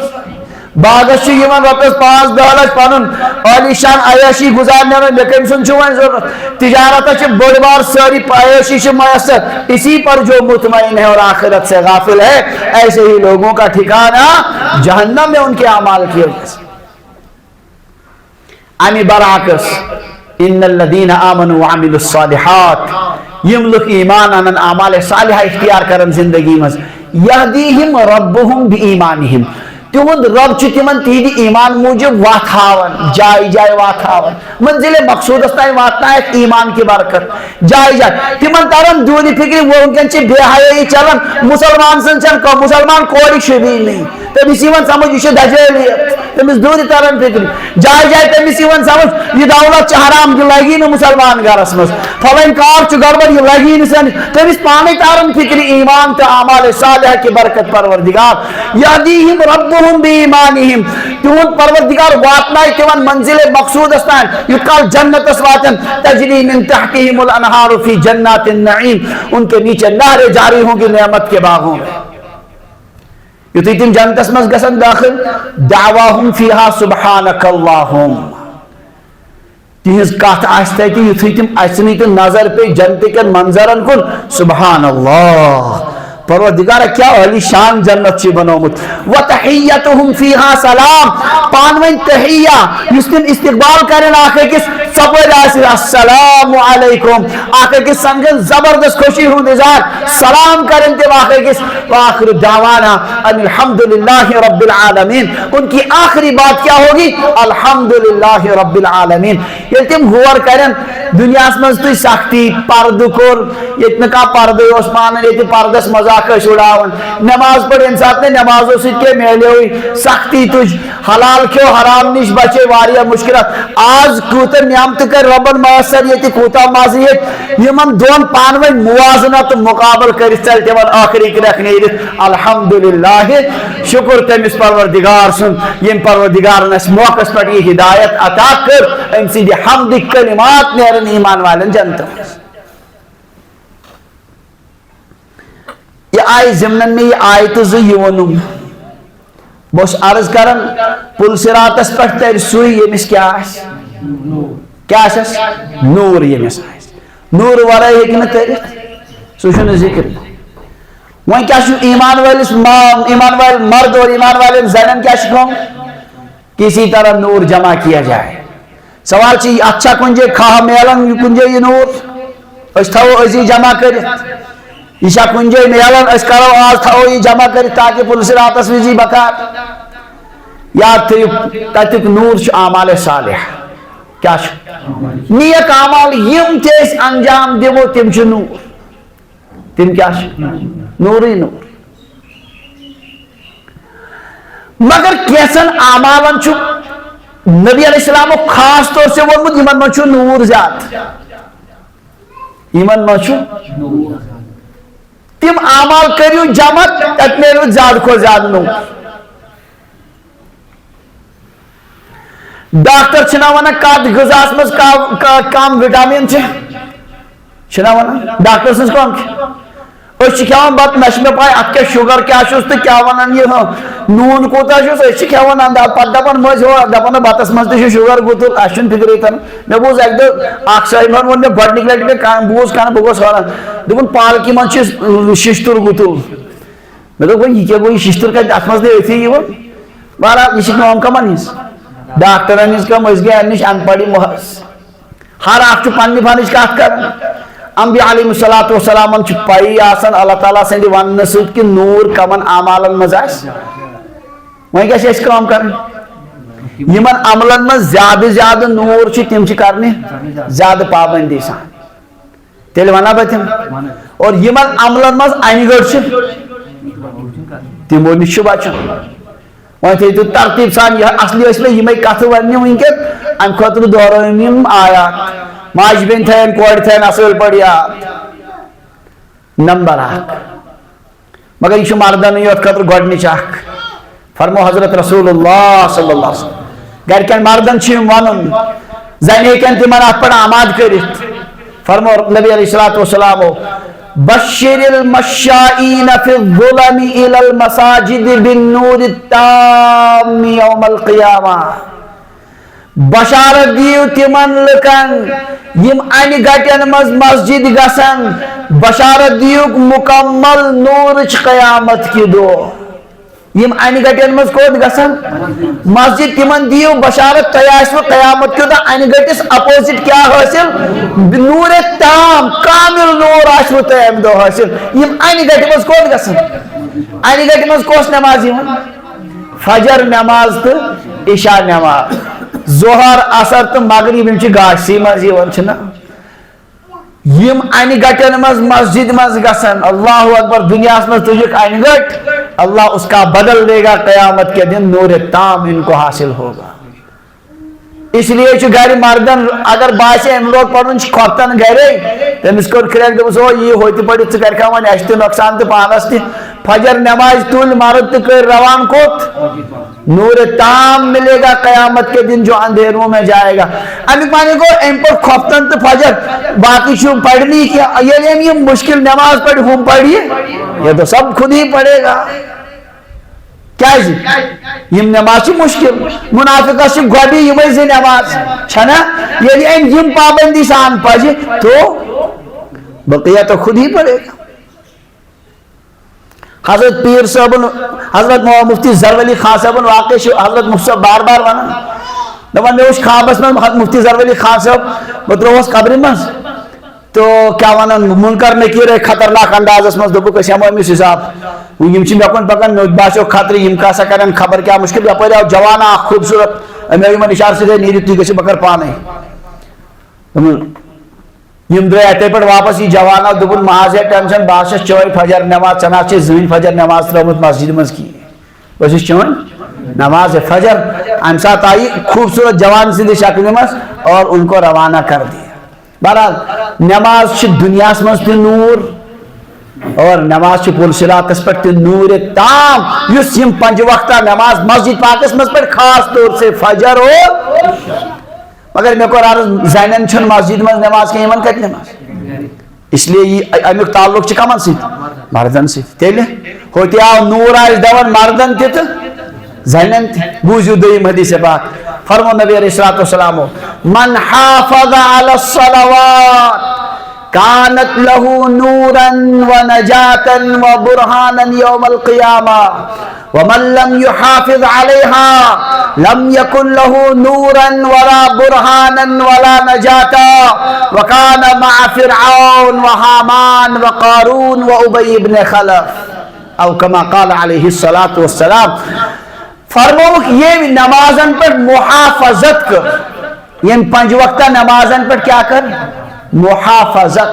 باغس چھ یمن روپے 5-10 لاکھ پانن عالی شان عیاشی گزارنے میں لیکن سن چھوائیں ضرورت تجارت چھ بڑ بار ساری عیاشی چھ میسر اسی پر جو مطمئن ہے اور آخرت سے غافل ہے ایسے ہی لوگوں کا ٹھکانہ جہنم میں ان کے اعمال کی وجہ سے امی برعکس ان الذین آمنوا وعملوا الصالحات یم لوگ ایمان انن اعمال صالحہ اختیار کرن زندگی مز یہدیہم ربہم بی ایمانہم تہند رب چھ تمن تہندی ایمان موجب وات ہاون جائے جائے وات ہاون منزل مقصود استائیں واتنا ہے ایمان کی برکت جائے جائے تمن تارن دونی فکری وہ انکن چھ بے حیائی چلن مسلمان سن چن کو مسلمان کوری شبیل نہیں تب اسی من سمجھ اسے دجالیت تمس دور تران فکر جائے جائے تمس یوان سمجھ یہ دولت حرام یہ لگی نا مسلمان گھرس مز فلن کار گڑبڑ یہ لگی نا تمس پانے تارن فکر ایمان تو اعمال صالحہ کی برکت پروردگار یہدیہم ربہم بایمانہم تہند پروردگار واتنائے تمن منزل مقصود استان یہ کل جنت واتن تجری من تحتہم الانہار فی جنات النعیم ان کے نیچے نہریں جاری ہوں گی نعمت کے باغوں میں یتھی تم جنتس مز گسن داخل دعواہم فیہا سبحانک اللہم تہذ کت آستے کہ یتھی تم اچنی تو نظر پہ جنت کے منظرن کن سبحان اللہ پروردگار کیا علی شان جنت چی بنومت وتحیتہم فیہا سلام پانوین تحیہ جس دن استقبال کریں آخر کس سپر آسی السلام علیکم آخر کس سنگن زبردست خوشی ہوں دزار سلام کریں تے آخر کس وآخر دعوانا ان الحمدللہ رب العالمین ان کی آخری بات کیا ہوگی الحمدللہ رب العالمین یہ تم غور کریں دنیا اس تو سختی پرد کور اتنا پرد عثمان یہ پردس مزاق اڑاون نماز پڑھ انسان نے نمازوں سے کے میلے ہوئی سختی تجھ حلال کیوں حرام نش بچے واریا مشکلات آج کوتر نعمت کر ربن میسر یہ کوتا مازیت یمن دون پانویں موازنت مقابل کر چلتے ون آخری کی رکھنے الحمدللہ شکر تمس پروردگار سن یم پروردگار نس موقع پر یہ ہدایت عطا کر ام سی حمد کلمات نیرن ایمان والن جنت یہ آئی زمنن میں یہ آیت زیونم بس عرض کرن پل صراطس پر تر سوئی یمس کیا آس کیا آس نور یمس آس نور ورائے ہیکن ترت سوشن ذکر وہاں کیا شو ایمان والے مرد اور ایمان والے زنن کیا شکوں کسی طرح نور جمع کیا جائے سوال چاہیے اچھا کنجے کھا میلن کنجے یہ نور اس تھا وہ ازی جمع کرت یہ کنجے میلن اس کرو آج تھا یہ جمع کرت تاکہ پلس راتس وزی بکار یاد تھیو تاتک نور چھ اعمال صالح کیا چھ نیک اعمال یم تیس انجام دیو تم چھ نور تم کیا چھ نوری نور مگر کیسن اعمالن چھ نبی علیہ السلام خاص طور سے وہ ایمان من چھو نور ذات ایمان من چھو تم اعمال کریو جمع اتنے زیادہ کو زیادہ نور ڈاکٹر چھنا وانا کات غذاس مز کام وٹامین چھنا وانا ڈاکٹر سنس کام اس کھیوان بات نش میں پائے ات کیا شوگر کیا چھس تو کیا ونان یہ نون کوتا چھس اس کھیوان انداز پتہ دپان مز ہو دپان بتس مز تہ شوگر گوتل اشن فکر ایتن مے بوز ایک دو اخ صاحبن ون مے گڈنک لٹ مے کان بوز کان بوز ہوران دپان پالکی من چھ ششتر گوتل مے دپ یہ کیا گوی ششتر کا ات مز دے ایتھی یہ بارا یہ نام کمان اس ڈاکٹر انس کا مز گیا نش ان پڑی محس ہر اخ چھ پننی پنش کات کر انبیاء علیہ الصلوۃ والسلام چھ پائی آسن اللہ تعالیٰ سند ون سۭتۍ کہ نور کمن اعمالن مز آس وۄنۍ کیٛاہ چھِ أسۍ کٲم کرٕنۍ یمن عملن مز زیادٕ زیادٕ نور چھ تم چھ کرنہِ زیادٕ پابندی سان تیٚلہِ ونہ بہٕ تِم اور یمن عملن مز انہِ گٔٹ چھ تمو نش چھ بچُن وۄنۍ تھٲیِو تُہۍ ترتیٖب سان یہ اصلی ٲسۍ مےٚ یِمے کتھٕ وننہِ وٕنکٮ۪ن امہِ خٲطرٕ دہرٲوِم یِم آیات ماج بین تھین کوڑ تھین اصل پڑیا نمبر اخ مگر یہ مردن یوت خطر گۄڈنِچ اخ فرمو حضرت رسول اللہ صلی اللہ علیہ وسلم گرکن مردن چھم ونن زن ہیکن تمن ات پڑ آماد کرت فرمو نبی علیہ الصلوۃ والسلام بشر المشائین فی الظلم الی المساجد بالنور التام یوم القیامہ بشارت دیو تمن لکن یم ان گٹن مز مسجد گسن بشارت دیو مکمل نور قیامت کی دو یم ان گٹن مز کوت گسن مسجد تمن دیو بشارت تیاسو قیامت کی دو ان گٹس اپوزٹ کیا حاصل نور تام کامل نور آسو تیم دو حاصل یم ان گٹ مز کوت گسن ان گٹ مز کوس نماز یم فجر نماز تو عشاء نماز ظہر اثر تو مغرب یم گاسی مز نا یم ان گٹن مز مسجد مز گسن اللہ اکبر دنیا میں تجھک ان گٹ اللہ اس کا بدل دے گا قیامت کے دن نور تام ان کو حاصل ہوگا. اس لیے گھر مردن اگر باسے ام لوگ پڑھن کھوتن گھرے تمس کور کھریک دس او یہ ہوتی پڑھ ث کر کھا ون اس نقصان تو پانس تہ فجر نماز تل مرد تو کر روان کوت نور تام ملے گا قیامت کے دن جو اندھیروں میں جائے گا. امی پانی کو ام پر کھوتن تو فجر باقی شو پڑھنی کیا یہ مشکل نماز پڑھ ہم پڑھیے یہ تو سب خود ہی پڑھے گا. کیا یم نماز مشکل منافقہ سے گوڑی یہ زی نماز چھنا یعنی یم پابندی سان پجے تو بقیہ تو خود ہی پڑے گا. حضرت پیر صاحب حضرت مفتی زرولی خان صاحب واقع حضرت مفتی صاحب بار بار ونان دپان مے وچ خوابس من مفتی زرولی خان صاحب بہ تروس قبر مز تو کیا ونان منکر نکیر خطرناک انداز مز دپک اس ہمو امس حساب یم چھ مکن پکان مے باسو خطر یم کاسا کرن خبر کیا مشکل یپر آو جوان خوبصورت مے یمن اشار سے نیرت تھی گژھِ بکر پانے یم درے اتے پہ واپس یہ جوان آو دپن ماز ہے ٹینشن بہس چوئے فجر نماز چنا زین فجر نماز ترمت مسجد مز کی بس چون نماز فجر ام سات آئی خوبصورت جوان سند شکل مز اور ان کو روانہ کر دیا. بہرحال نماز دنیا مز تہ نور اور نماز پرصراطس پہ تہ نور تام اس یم پنج وقتہ نماز مسجد پاکس مز پہ خاص طور سے فجر اور مگر مے کو عرض زینن چھن مسجد مز نماز کی یمن کت نماز اس لیے یہ امیک تعلق کمن ست مردن ست تیلے ہوتی آو نور آس دون مردن تہ زینن تہ بوزیو دویم حدیث پاک فرمو نبی علیہ السلام من حافظ علی الصلوات كانت له نورا ونجاة وبرهانا يوم القيامة ومن لم يحافظ عليها لم يكن له نورا ولا برهانا ولا نجاة وكان مع فرعون وهامان وقارون وأبي بن خلف او كما قال عليه الصلاة والسلام. فرمو یہ نمازن پر محافظت کر یہ پنج وقتہ نمازن پر کیا کر محافظت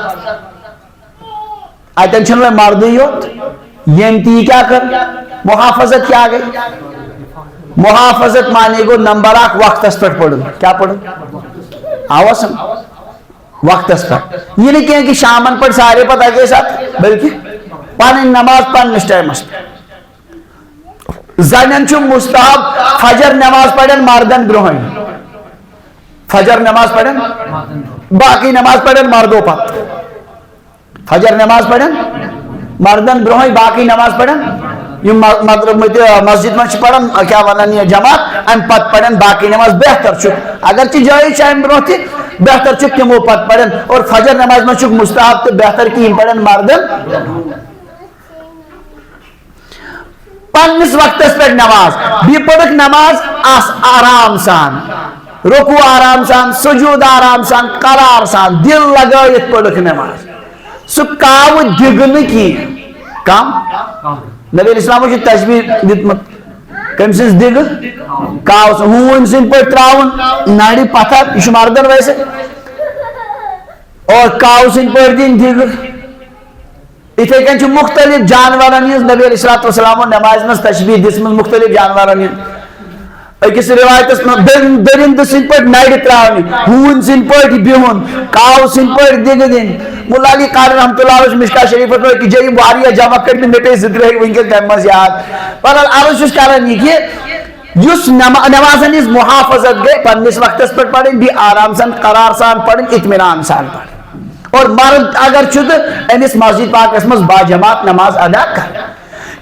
اتن چھن مردی یوت یم تی کیا کر محافظت کیا گئی محافظت مانے گو نمبر 1 وقتس پر پڑھن کیا پڑھن آواز وقتس پر یہ نہیں کہیں کہ شامن پر سارے پتہ کے ساتھ بلکہ پانی نماز پانچ ٹائمس زنن چھو مستحب فجر نماز پڑھن مردن برہن فجر نماز پڑھن باقی نماز پڑھن مردوں پت فجر نماز پڑھن مردن برہن باقی نماز پڑھن مسجد میں پڑھن کیا ونان یہ جماعت ام پت پڑھن باقی نماز بہتر چھو اگرچہ جائے شایم برہ تھی بہتر چھو کہ وہ پت پڑھن اور فجر نماز میں چھو مستحب تو بہتر کی پڑھن مردن پنس وقتس پہ نماز بھی پڑھک نماز آرام سان رکوع آرام سان سجود آرام سان قرار سان دل لگائیت پڑھک نماز سو کاو دگن کی کام نبی الاسلام کی تشبیح دیتمت کم سنس دگ کاو سن ہون سن پر تراؤن ناڑی پتھر یہ مردن ویسے اور کاو سن پر دین دگ اتھے کن چھو مختلف جانوران ہز نبی علیہ السلام نماز میں تشبیح دس میں مختلف جانوران ہز اکس روایت درند سن پر ناڑی تراؤنی ہون سن پر بہن کاو سن پر دگ دین مولا علی قاری رحمت اللہ علیہ مشکا شریف پر کہ جئی واریہ جمع کرنے مٹے ذکر ہے ونکل ٹائمز یاد پر عرض اس کارن یہ کہ یس نمازن اس محافظت گئے پنس وقتس پر پڑھیں بھی آرام سان قرار سان پڑھیں اطمینان سان پڑھیں اور مرد اگر چھت امس مسجد پاک اسمس با جماعت نماز ادا کر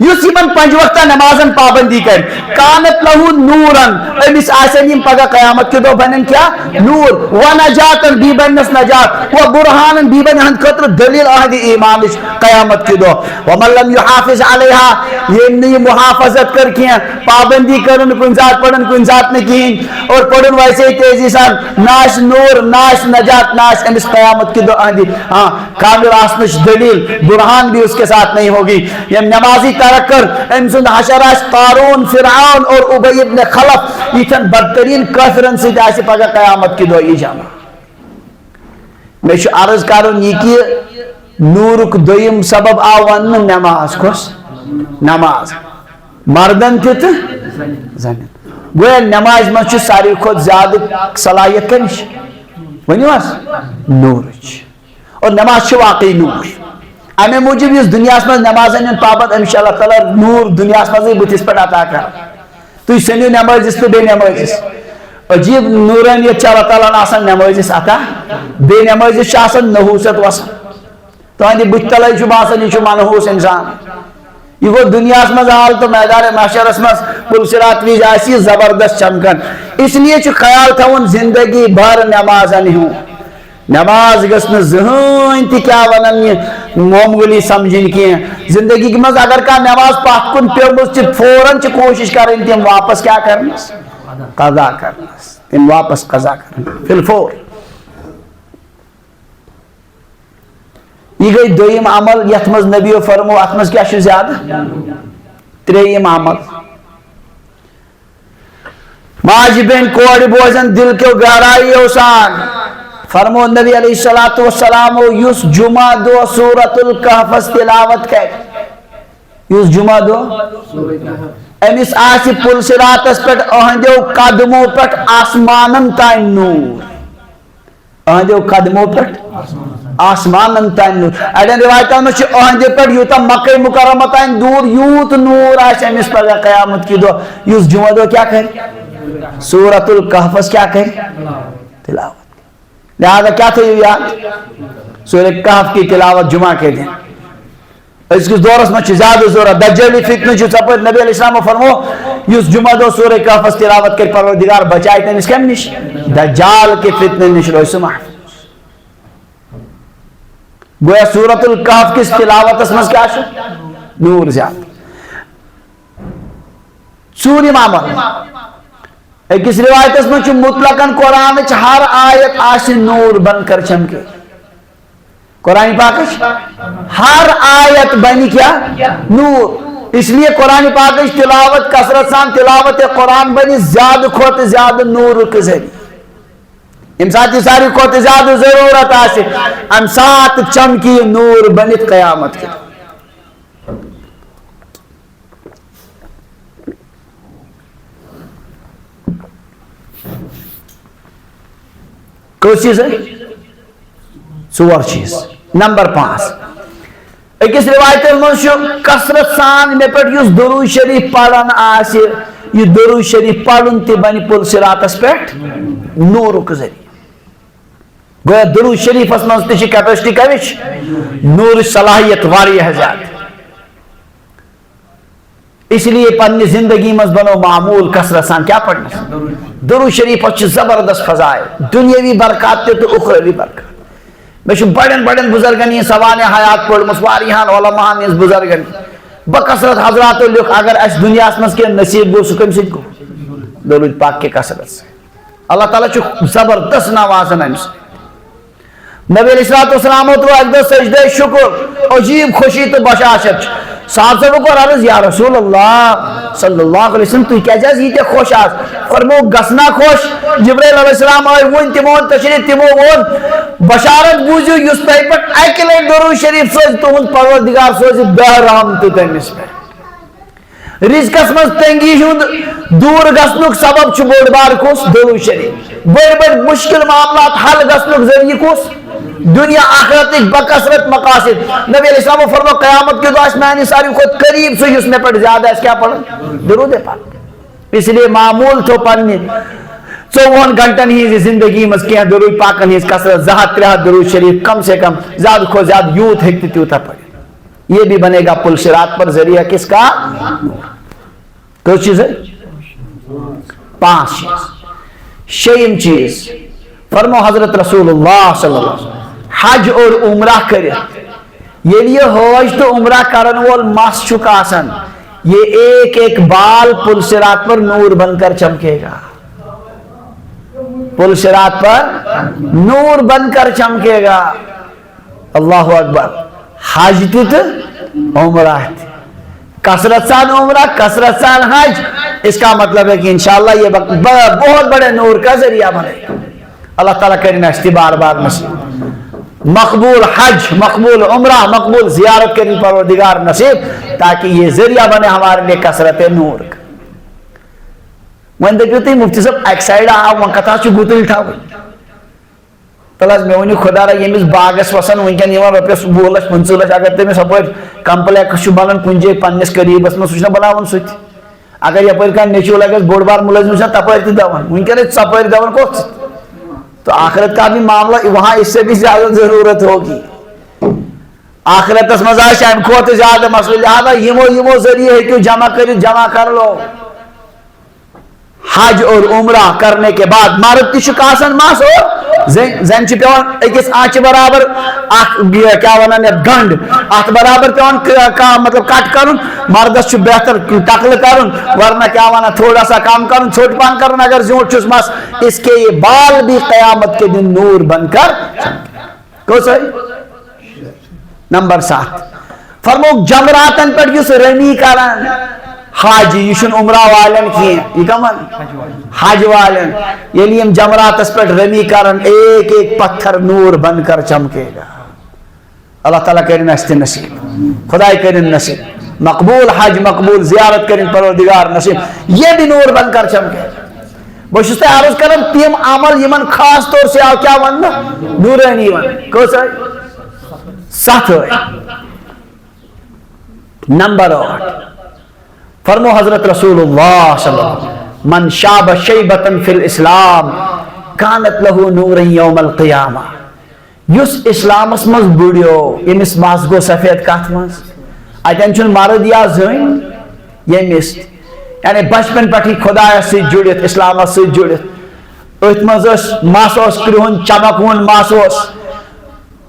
یس یمن پنج وقتہ نمازن پابندی کر کانت لہو نورن امس آسن یم پگہ قیامت کے دو بنن کیا نور و نجاتن بھی بنس نجات و برہانن بھی بن ہند خطر دلیل اہد ایمان قیامت کے دو ومن لم یحافظ علیہا یہ نہیں محافظت کر کیا پابندی کرن کن ذات پڑھن کن ذات نکین اور پڑھن ویسے ہی تیزی سان ناش نور ناش نجات ناش امس قیامت کے دو اہدی ہاں کامل آسنش دلیل برہان بھی اس کے ساتھ نہیں ہوگی یہ نمازی ترک کر امسن حشراش قارون فرعون اور ابی ابن خلف ایتن بدترین کافرن سے جائے پگہ قیامت کی دو ای جامع میں عرض کرن یہ کہ نورک دویم سبب آو ون نماز کس نماز مردن تہ زنن گویا نماز مجھ ساری کھت زیادہ صلاحیت کنش ونیو نورچ اور نماز واقعی نور امے موجود اس دنیا مز نماز پابند امس اللہ تعالیٰ نور دنیا مزے بتس پہ عطا کر تھی سنو نمازس تو بے نمازس عجیب نورانیت اللہ تعالیٰ نمازس عطا بے نمازس نحوست وسان تہندِ بت تلے باسان یہ منحوس انسان یہ گو دنیا مز حال تو میدان محشرس مز پلسرات وز آسی زبردست چمکن اس لیے خیال تھون زندگی بھر نمازن ہوں نماز گھن زہن تہ کیا ونن معمولی سمجھن کی زندگی مز اگر کا نماز پتھ کن پیمس فوراً کوشش کریں تم واپس کیا کرنس قضا کرنس تم واپس قضا کرن فی الفور یہ گئی دویم عمل یت مز نبی فرمو ات مز کیا زیادہ تریم عمل ماجہ بین کوڑ بوزن دل کیو گہرائی سان فرمو نبی علیہ السلام یس جمعہ دو سورۃ الکہف تلاوت کر یس جمعہ دو امس آس پل صراطس پہ اہندو قدموں پہ آسمانن تین نور اہندو قدموں پہ آسمانن تین نور اڑین روایتن میں اہندو پہ یوتا مکہ مکرمہ تین دور یوت نور آس امس پگہ قیامت کی دو یس جمعہ دو کیا کر سورۃ الکہف کیا کر تلاوت لہذا کیا تھا یاد سورہ کہف کی تلاوت جمعہ کے دن اس کس دورس میں زیادہ ضرورت دجالی فتنہ ثپر نبی علیہ السلام فرمو یس جمعہ دو سورہ کہف تلاوت کر پروردگار بچائے تمس کم نش دجال کے فتنے نش روز سہ محفوظ گویا سورۃ الکہف کس تلاوت مز کیا نور زیادہ ژوٗرِم عمل اکس روایتس میں مطلقاً قرآن ہر آیت آس نور بن کر چمکے قرآن پاک ہر آیت بنی کیا نور اس لیے قرآن پاک تلاوت کثرت سان تلاوت قرآن بنی زیادہ کھوت زیادہ نور کے ذریعے ام سات ساری کھوت زیادہ ضرورت آسے ام سات چمکی نور بنت قیامت کے کس چیز ہے ژور چیز نمبر 5 اکس روایت مز کثرت سان مے پہ درود شریف پڑھن آس یہ درود شریف پڑھن تہ بن پل صراطس پہ نورک ذریعہ گویا درود شریفس مز تہ کیپیسٹی کمچ نور صلاحیت واریاہ زیادہ اس لیے پنہ زندگی مز بنو معمول کثرت سان کیا پڑھنا درود شریف زبردست فضائل دنیاوی برکات تو اخروی برکات میں بڑن بڑن بزرگن یہ سوانح حیات پڑھمس واریاہن علماءن ہز بزرگن بکثرت حضرات لکھ اگر اس دنیا مز کے نصیب گو سہ کم سۭتۍ گو درود پاک کے کثرت سے اللہ تعالیٰ زبردست نوازن امس نبی علیہ السلام ترو اک دہ سجدہ شکر عجیب خوشی تو بشاشت صاحب صاحب کو عرض یا رسول اللہ صلی اللہ علیہ وسلم تو کیا جاز یہ خوش آس فرمو گسنا خوش جبرائیل علیہ السلام آئے ون تمون تشریف تمو ون بشارت بوزیو یس تہ پہ اکلے درود شریف سوز تہند پروردگار سوز 10 رحمت تمس پہ رزقس مز تنگی ہند دور گسنک سبب چھ بوڑ بار کس درود شریف بڑ بڑ مشکل معاملات حل گسنک ذریعہ کس دنیا آخرت بکثرت مقاصد نبی علیہ السلام فرمو قیامت کے دعا میں ساری خود قریب سے اس میں پڑھ زیادہ اس کیا پڑھ درود پاک اس لیے معمول تو پڑھنے 24 گھنٹن ہی زندگی مز کیا درود پاکن ہی کثرت 2-3 درود شریف کم سے کم زیادہ کو زیادہ یوت ہکتی تیوتا پڑھے یہ بھی بنے گا پل صراط پر ذریعہ کس کا تو چیز ہے 5 چیز شیم چیز فرمو حضرت رسول اللہ صلی اللہ علیہ وسلم حج اور عمرہ کرے یہ حج تو عمرہ کرن وول مس چک آسن یہ ایک ایک بال پل صراط پر نور بن کر چمکے گا پل صراط پر نور بن کر چمکے گا اللہ اکبر حج تہ عمرہ کثرت سان عمرہ کثرت سان حج اس کا مطلب ہے کہ انشاءاللہ یہ بہت بڑے نور کا ذریعہ بنے گا اللہ تعالیٰ کرنا استبار بار نصیب مقبول حج، مقبول عمرہ، مقبول زیارت کریں پروردگار نصیب، تاکہ یہ ذریعہ بنے ہمارے لیے کثرت نور کا. وۄنۍ دٔپِو تُہۍ مفتی صٲب اکہِ سایڈٕ آو وۄنۍ کتھ چھُ گُتٕلۍ تھاوٕنۍ. تل حظ مےٚ ؤنِو خۄدا را ییٚمِس باغس وسان وٕنکٮ۪ن یِوان رۄپیس 20 لچھ 25 لچھ، اگر تٔمِس ہپٲرۍ کمپلیکس چھُ بنان کُنہِ جایہِ پننِس قریٖبس منٛز سُہ چھُنہ بناوان سُہ تہِ. اگر یپٲرۍ کانٛہہ نیٚچوٗ لگٮ۪س بوٚڑ بار مُلٲزِم چھُنہ تپٲرۍ تہِ دون، وٕنکٮ۪ن ژپٲرۍ دون کوٚت. تو آخرت کا بھی معاملہ وہاں اس سے بھی زیادہ ضرورت ہوگی. آخرتس منٛز آسہِ امہِ کھۄتہٕ زیادٕ مسئلہ، لہٰذا یمو ذریعہ ہیٚکِو جمع کٔرِتھ، جمع کر لو. حج اور عمرہ کرنے کے بعد مرد تہِ چھُ کاسن مس اور زن چھُ پیوان أکِس آنچہِ برابر اکھ کیاہ ونان یتھ گنڈ اتھ برابر پیوان مطلب کٹ کرُن. مردس چھُ بہتر ٹکلہٕ کرُن، ورنہ کیا ونان تھوڑا سا کم کرُن، ژھوٹ پہن کرُن اگر زیوٗٹھ چھُس مس. اس کے یہ بال بھی قیامت کے دن نور بن کر. کُس نمبر 7 فرموک جمراتن پہ یُس رمی کران حاجی، یہ چھُنہٕ عمرہ والٮ۪ن کینٛہہ، یہ کمن حج والٮ۪ن. ییٚلہِ یِم جمراتس پہ رمی کران ایک ایک پتھر نور بن کر چمکے گا. اللہ تعالیٰ کرن اسہِ تہِ نصیب، خداے کرن نصیب. مقبول حج، مقبول زیارت کرن پروردگار نصیب، یہ بھی نور بن کر چمکے. بہٕ چھُس تۄہہِ عرض کران تِم عمل یِمن خاص طور سے آو کیٛاہ وننہٕ نورانی ون. کٔژ ٲے؟ 7 ٲے. نمبر 8 فرمو حضرت رسول اللہ صلی اللہ علیہ وسلم من شاب شیبتن فی الاسلام کانت لہو نور یوم القیامہ. یُس اسلامس منٛز بُڑیو ییٚمِس مس گوٚو سفید کتھ منٛز، اتٮ۪ن چھُنہٕ مرد یا زٔنۍ ییٚمِس یعنی بچپن پٮ۪ٹھٕے خۄدایس سۭتۍ جُڑِتھ، اسلامس سۭتۍ جُڑِتھ، أتھۍ منٛز مس اوس کرٛہُن چمکوُن مس اوس،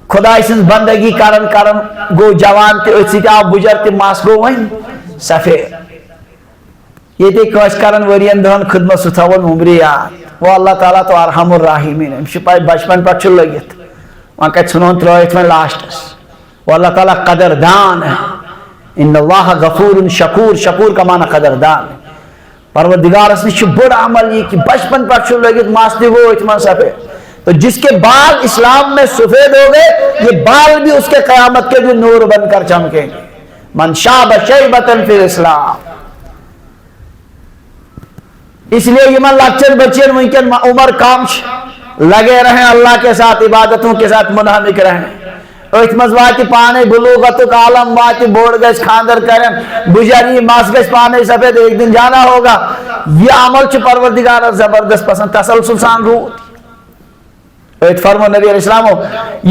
خۄداے سٕنٛز بندگی کران گوٚو جوان تہِ، أتھۍ سۭتۍ آو بُجر تہِ، مس گوٚو وۄنۍ سفید. ییٚتے کٲنٛسہِ کران ؤرین دہن خدمت سُہ تھاوان عمرِ یاد. وہ اللہ تعالیٰ تو ارحم الراحمین، أمِس چھِ پاے بچپن پٮ۪ٹھ چھُ لٔگِتھ، وۄنۍ کتہِ ژھٕنہون ترٲیِتھ وۄنۍ لاسٹس. وہ اللہ تعالیٰ قدر دان ہے. ان اللہ غفور شکور، شکور کا معنی قدر دان. پروردگارس نش چھُ بوٚڑ عمل یہ کہ بچپن پٮ۪ٹھ چھُ لٔگِتھ، مس تہِ گوٚو أتھۍ منٛز سفید. تو جس کے بال اسلام میں سفید ہو گئے، یہ بال بھی اس کے قیامت کے دن نور بن کر چمکیں گے. من شاب شیبتن فی الاسلام. اس لیے یمن لکچن بچین ونکن عمر کم لگے رہیں اللہ کے ساتھ، عبادتوں کے ساتھ منہمک رہیں. اتھ مز واتہ پانے بلوغتک عالم واتہ بوڑ گژھِ خاندر کرن بجری مس گژھِ پانے سفید، ایک دن جانا ہوگا. یہ عمل چھ پروردگار زبردست پسند، تسلسل سان روت. ات فرمو نبی علیہ السلام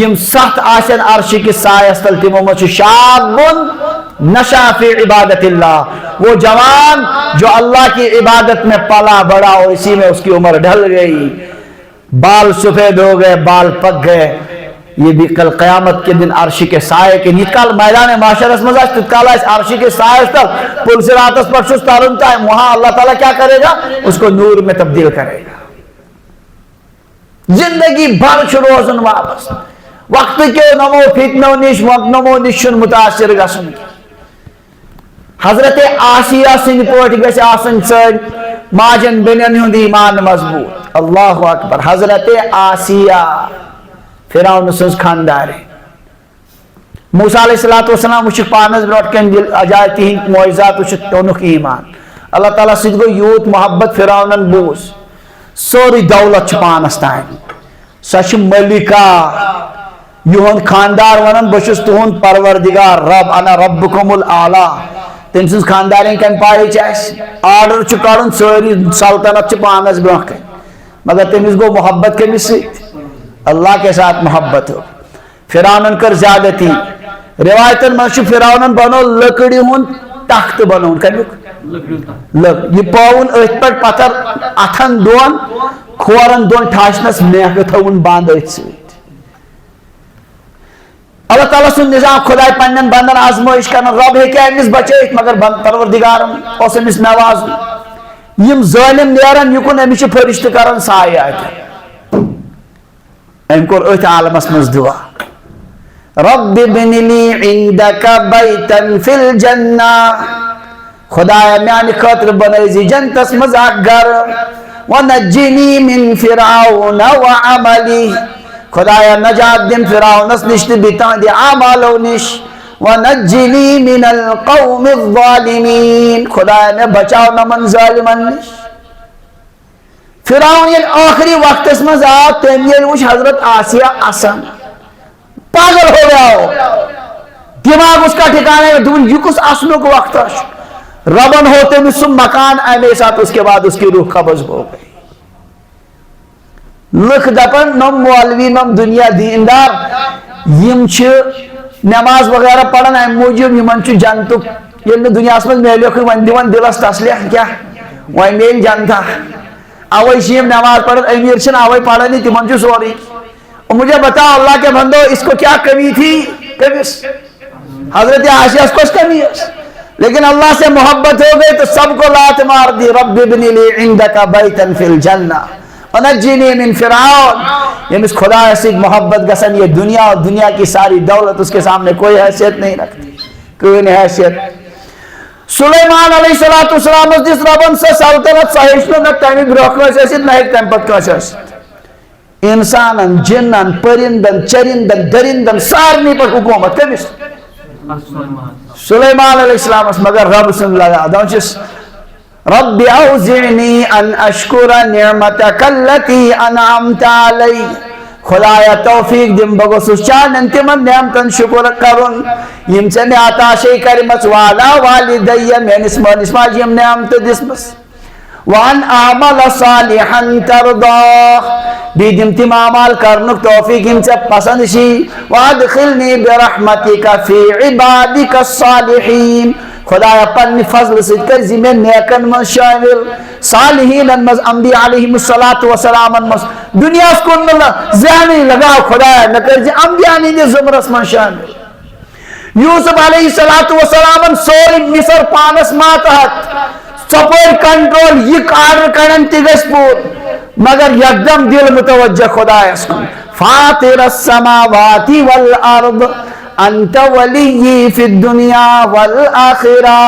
یم 7 آسن عرش کی سایس تل، تمو مز شاب نشا فی عبادت اللہ، وہ جوان جو اللہ کی عبادت میں پلا بڑا اور اسی میں اس کی عمر ڈھل گئی، بال سفید ہو گئے، بال پک گئے. یہ بھی کل قیامت کے دن عرش کے سائے کے نکال میدان معاشرس مزاج تتکال عرش کے سائے تک پل صراط پر چھس تارن تا، وہاں اللہ تعالیٰ کیا کرے گا؟ اس کو نور میں تبدیل کرے گا. زندگی بھر چھُ روزن واپس، وقت کے نمو فتنو نش نمو نش متاثر گژھن. حضرت آسیہ سند پٲٹھۍ گژھِ آسن سٲنۍ ماجن بیٚنٮ۪ن ہُنٛد ایمان مضبوط. اللہ اکبر. حضرت آسیہ فرعون سٕنٛز خاندارین. موسیٰ علیہ السلام وٕچھِکھ پانس برونٛٹھ کَنۍ دِل اجاے تِہنٛدۍ معجزات وٕچھِتھ اوٚنُکھ ایمان. اللہ تعالیٰ سۭتۍ گوٚو یوٗت محبت فرعونن بوٗز، سورُے دولت چھِ پانس تانۍ، سۄ چھِ ملکہ. یِہُنٛد خاندار ونان بہٕ چھُس تُہُنٛد پروردگار، رب انا ربکم الاعلیٰ. تٔمۍ سٕنٛز خاندارین کَمہِ پایہِ چھِ اَسہِ آرڈر چھُ کڑُن، سٲری سلطنت چھِ پانس برونٛہہ کَنۍ، مگر تٔمِس گوٚو محبت کٔمِس سۭتۍ؟ اللہ کے ساتھ محبت ہو. فرعونن کر زیادتی. روایتن منٛز چھُ فرعونن بنو لکڑِ ہُنٛد تخت بنوُن، کمیُک یہ پاوُن أتھۍ پٮ۪ٹھ پتھر اتھن دۄن کھورن دۄن ٹھاشنس میکھٕ تھاوُن بنٛد أتھۍ سۭتۍ. اللہ تعالیٰ سُنٛد نظام خداے پننٮ۪ن بندن آزمٲیش کران، رب ہیٚکہِ أمِس بچٲیِتھ مگر پروردگارن اوس أمِس نوازُن. یِم ظٲلِم نیران یُکُن أمِس چھِ فرشتہٕ کران سایہِ اتہِ. أمۍ کوٚر أتھۍ عالمس منٛز دعا، رب ابن لی عندک بیتن فی الجنہ. خدایا میانہِ خٲطرٕ بنٲیزِ جنتس منٛز اکھ گرٕ، ونجنی من فرعون وعملی. خدایا نجات دن فرعونس نش تہ بتہندِ اعمالو نش ونجنی من القوم الظالمین خدایا میں بچاو نمن ظالمن نش فرعون یل آخری وقت مز آو تم یل وچ حضرت آسیہ آسان پاگل ہو گیا ہو دماغ اس کا ٹھکانے میں دون یہ کس آسنوں کو وقت ربن ہوتے میں سم مکان اہمِ ساتھ اس کے بعد اس کی روح قبض ہو گئی لکھ دپن نم مولوی نم دنیا دیندار یم چھ نماز وغیرہ پڑھن ام موجود یمن چھ جنتک یل دنیا میں میلیوک ون دون دلس تسلیح کیا وہ میل جنتا اوے شیم نماز پڑھن امیر چھن اوے پڑھنی تمن چھ سوری مجھے بتاؤ اللہ کے بندو اس کو کیا کمی تھی کمس حضرت عائشہ کو کمی ہے لیکن اللہ سے محبت ہو گئی تو سب کو لات مار دی رب ابن لی عندک بیتا فی الجنہ ونجنی من فرعون یعنی اس خدا سے محبت گسن یہ دنیا اور دنیا کی ساری دولت اس کے سامنے کوئی حیثیت نہیں رکھتی کوئی نہیں حیثیت سلیمان علیہ السلام اس جس ربن سے سلطنت سہیشنو نہ تیمی بروکو سے نہ ایک تیمپت کو سے انسانن جنن پرندن چرندن درندن سارنی پر حکومت کمیس سلیمان علیہ السلام اس مگر رب سن لگا دونچس رب اوزعنی ان اشکر نعمتک اللتی انعمت علی خدایا توفیق دم بگوسس چانن تمن نعمتن شکر کرن یم سے میں عطا شی کرمس والا والدی میں نسما یم نعمت دسمس وان اعمل صالحا ترضاه بیدم تم اعمال کرنک توفیق ان سے پسند شی وادخلنی برحمتک فی عبادک الصالحین خدایا پنی فضل سید کر زمین نیکن من شامل صالحین مز انبیاء علیہم السلام مز دنیا اس کو ذہنی لگا خدایا نکر جی انبیاء نہیں زمرس من شامل یوسف علیہ السلام سوری مصر پانس ماتحت سپور کنٹرول یہ آرڈر کرن تیگس پور مگر یکدم دل متوجہ خدا اس کو فاطر السماوات والارض انت ولی فی الدنیا والآخرہ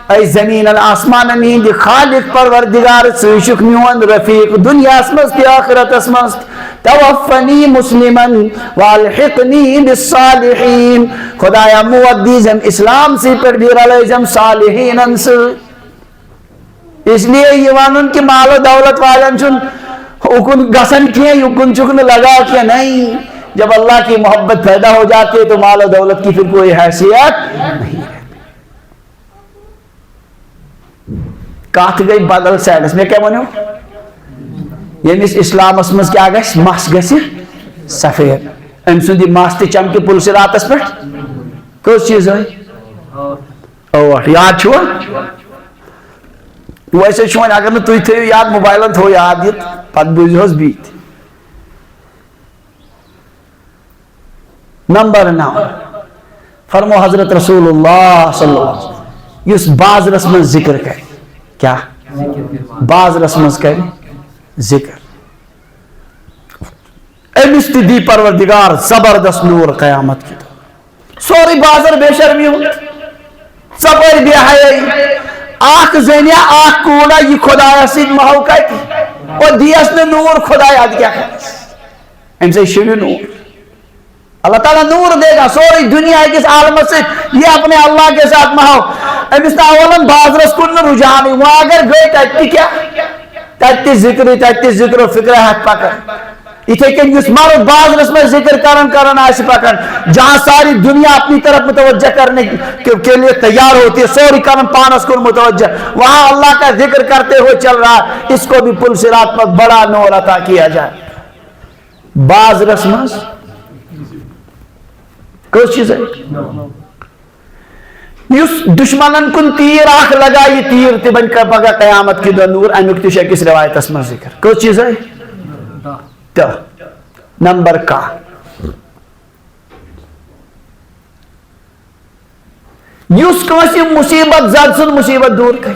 ای زمین الاسمان امین دی خالق پروردگار سوشک میون رفیق دنیا اسمست دی آخرت اسمست توفنی مسلما والحقنی بالصالحین خدایا مودیزم اسلام سی پر بیرالزم صالحین انسر اس لیے یہ وانن کی مال و دولت والن چن اکن گسن کیے اکن چکن لگا کیا نہیں جب اللہ کی محبت پیدا ہو جاتی ہے تو مال و دولت کی پھر کوئی حیثیت نہیں رہتی کات گئی بدل سائڈس میں کیا بنو یعنی اسلام اسمز کیا گئے مس گسی سفید ام سندی ماستی چمکی پل سے راتس پر کس چیز ہوئی اوہ یاد چھوا ویسے چھوئن اگر نہ توی تھے یاد موبائلن تھو یاد یہ پت بوجھوز بیت نمبر 9 فرمو حضرت رسول اللہ صلی اللہ علیہ وسلم یس بعض رسم ذکر کرے کیا بعض رسم کرے ذکر امستی دی پروردگار زبردست نور قیامت کی سوری بازر بے شرمی ہوں سپر بے حیائی آخ زینیا آخ کوڑا یہ خدایا سید محو کہتی اور دیس نے نور خدایا کیا کرتی ان سے شروع نور اللہ تعالیٰ نور دے گا سوری دنیا کس عالم سے یہ اپنے اللہ کے ساتھ محو امس نے اولاً بازرس کن رجحانی وہاں اگر گئے تیتی کیا تیتی ذکر و فکر حق پکر اتھے کہ جس مرد بازرس میں ذکر کرن آئیسی پکر جہاں ساری دنیا اپنی طرف متوجہ کرنے کے لیے تیار ہوتی ہے سوری کرن پانس کن متوجہ وہاں اللہ کا ذکر کرتے ہوئے چل رہا ہے اس کو بھی پل صراط پر بڑا نور عطا کیا جائے بازرس میں کس چیز ہے یس دشمنن کن تیر آخ لگا یہ تیر تی بن کر پگا قیامت کی دو نور امکتی شہ کس روایت اسمر ذکر کس چیز ہے تو نمبر کا یس کنسی مصیبت زد سن مصیبت دور کر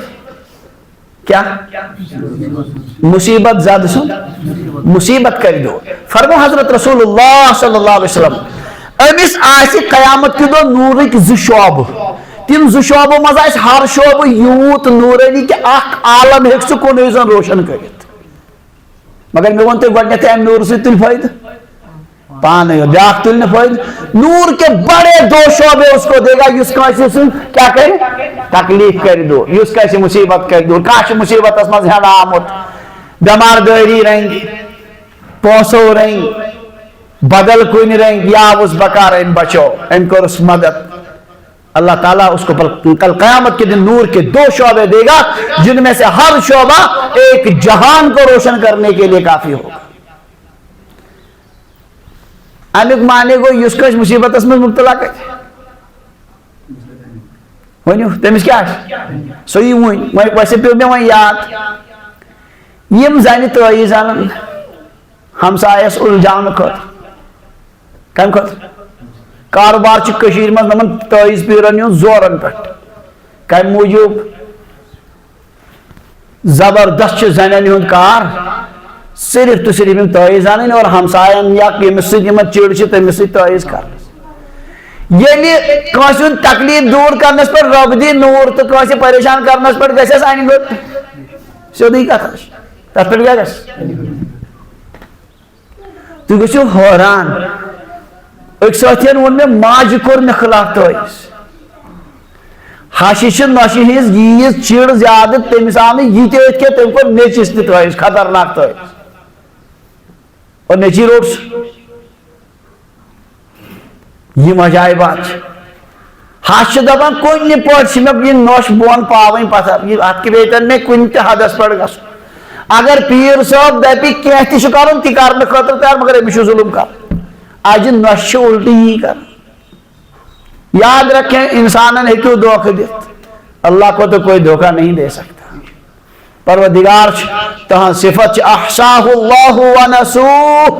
کیا مصیبت زد سن مصیبت کر دو فرمو حضرت رسول اللہ صلی اللہ علیہ وسلم امس آسی قیامت کی دو نور کی زو شعب تم زو شعب مز آس ہر شعب یوت نورانی کہ اخ عالم ہیک سو کون ایزن روشن کرت مگر میں ونتے گوڑنیت ام نور سے تل فائدہ پانے بیاکھ تلنے فائد نور کے بڑے دو شعبے اس کو دے گا یس کانسی سن کیا کرے تکلیف کر دو یس کیسی مصیبت کر دو کاش مصیبت اس مز ہینا آمد بیمار داری رہیں پوسو رہیں بدل کوئی رہیں یا اس بکار ان بچو ان کو اس مدد اللہ تعالیٰ اس کو کل قیامت کے دن نور کے دو شعبے دے گا جن میں سے ہر شعبہ ایک جہان کو روشن کرنے کے لیے کافی ہوگا امیک معنی کو یس کش مصیبت اس میں مبتلا کرتے ونیو تمس کیا سوئی ویسے پیو میں وہاں یاد یم زانی تعیز آنن ہمسایس الجان کھت کم کھت کاروبار چھ کشیر مز نمن تعیز پیرن یون زورن پٹ کم موجود زبردست چھ زنن یون کار صرف تو صرف یم تعیز آنن اور ہمسایان یا یمس سۭتۍ یمن چڑ چھ تمس سۭتۍ تعیز کرنس ییٚلہِ کٲنٛسہِ ہُنٛد تکلیف دور کرنس پٮ۪ٹھ رۄب دی نور تہٕ کٲنٛسہِ پریشان کرنس پٮ۪ٹھ گژھٮ۪س انہِ گوٚٹ سیوٚدُے کتھ تتھ پٮ۪ٹھ کیٛاہ گژھِ تُہۍ گٔژھِو حٲران أکۍ ساتھین ووٚن مےٚ ماجہِ کوٚر مےٚ خلاف تعیز ہشہِ چھِ نۄشہِ ہٕنٛز ییٖژ چِڑ زیادٕ تٔمِس آو نہٕ یہِ تہِ أتھۍ کینٛہہ تٔمۍ کوٚر نیٚچِس تہِ تعیز خطرناک تعیز اور نیٚچی روٚٹ سُہ یم عجائبات ہش دپان کُنہِ پٲٹھۍ چھِ مےٚ یہِ نۄش بۄن پاوٕنۍ پتھر یہِ اتھ پیٚتن مےٚ کُنہِ تہِ حدس پٮ۪ٹھ گژھُن اگر پیٖر صٲب دپہِ کینٛہہ تہِ چھُ کرُن تہِ کرنہٕ خٲطرٕ تیار مگر أمِس چھُ ظُلم کرُن اجہِ نۄشہِ چھِ الٹی یی کران یاد رکھیں انسانن ہیٚکِو دھوکہ دِتھ اللہ کو تو کوئی دھوکہ نہیں دے سکتا پروردگار تہنٛز صفت چھِ احصاہ اللہ ونسوہ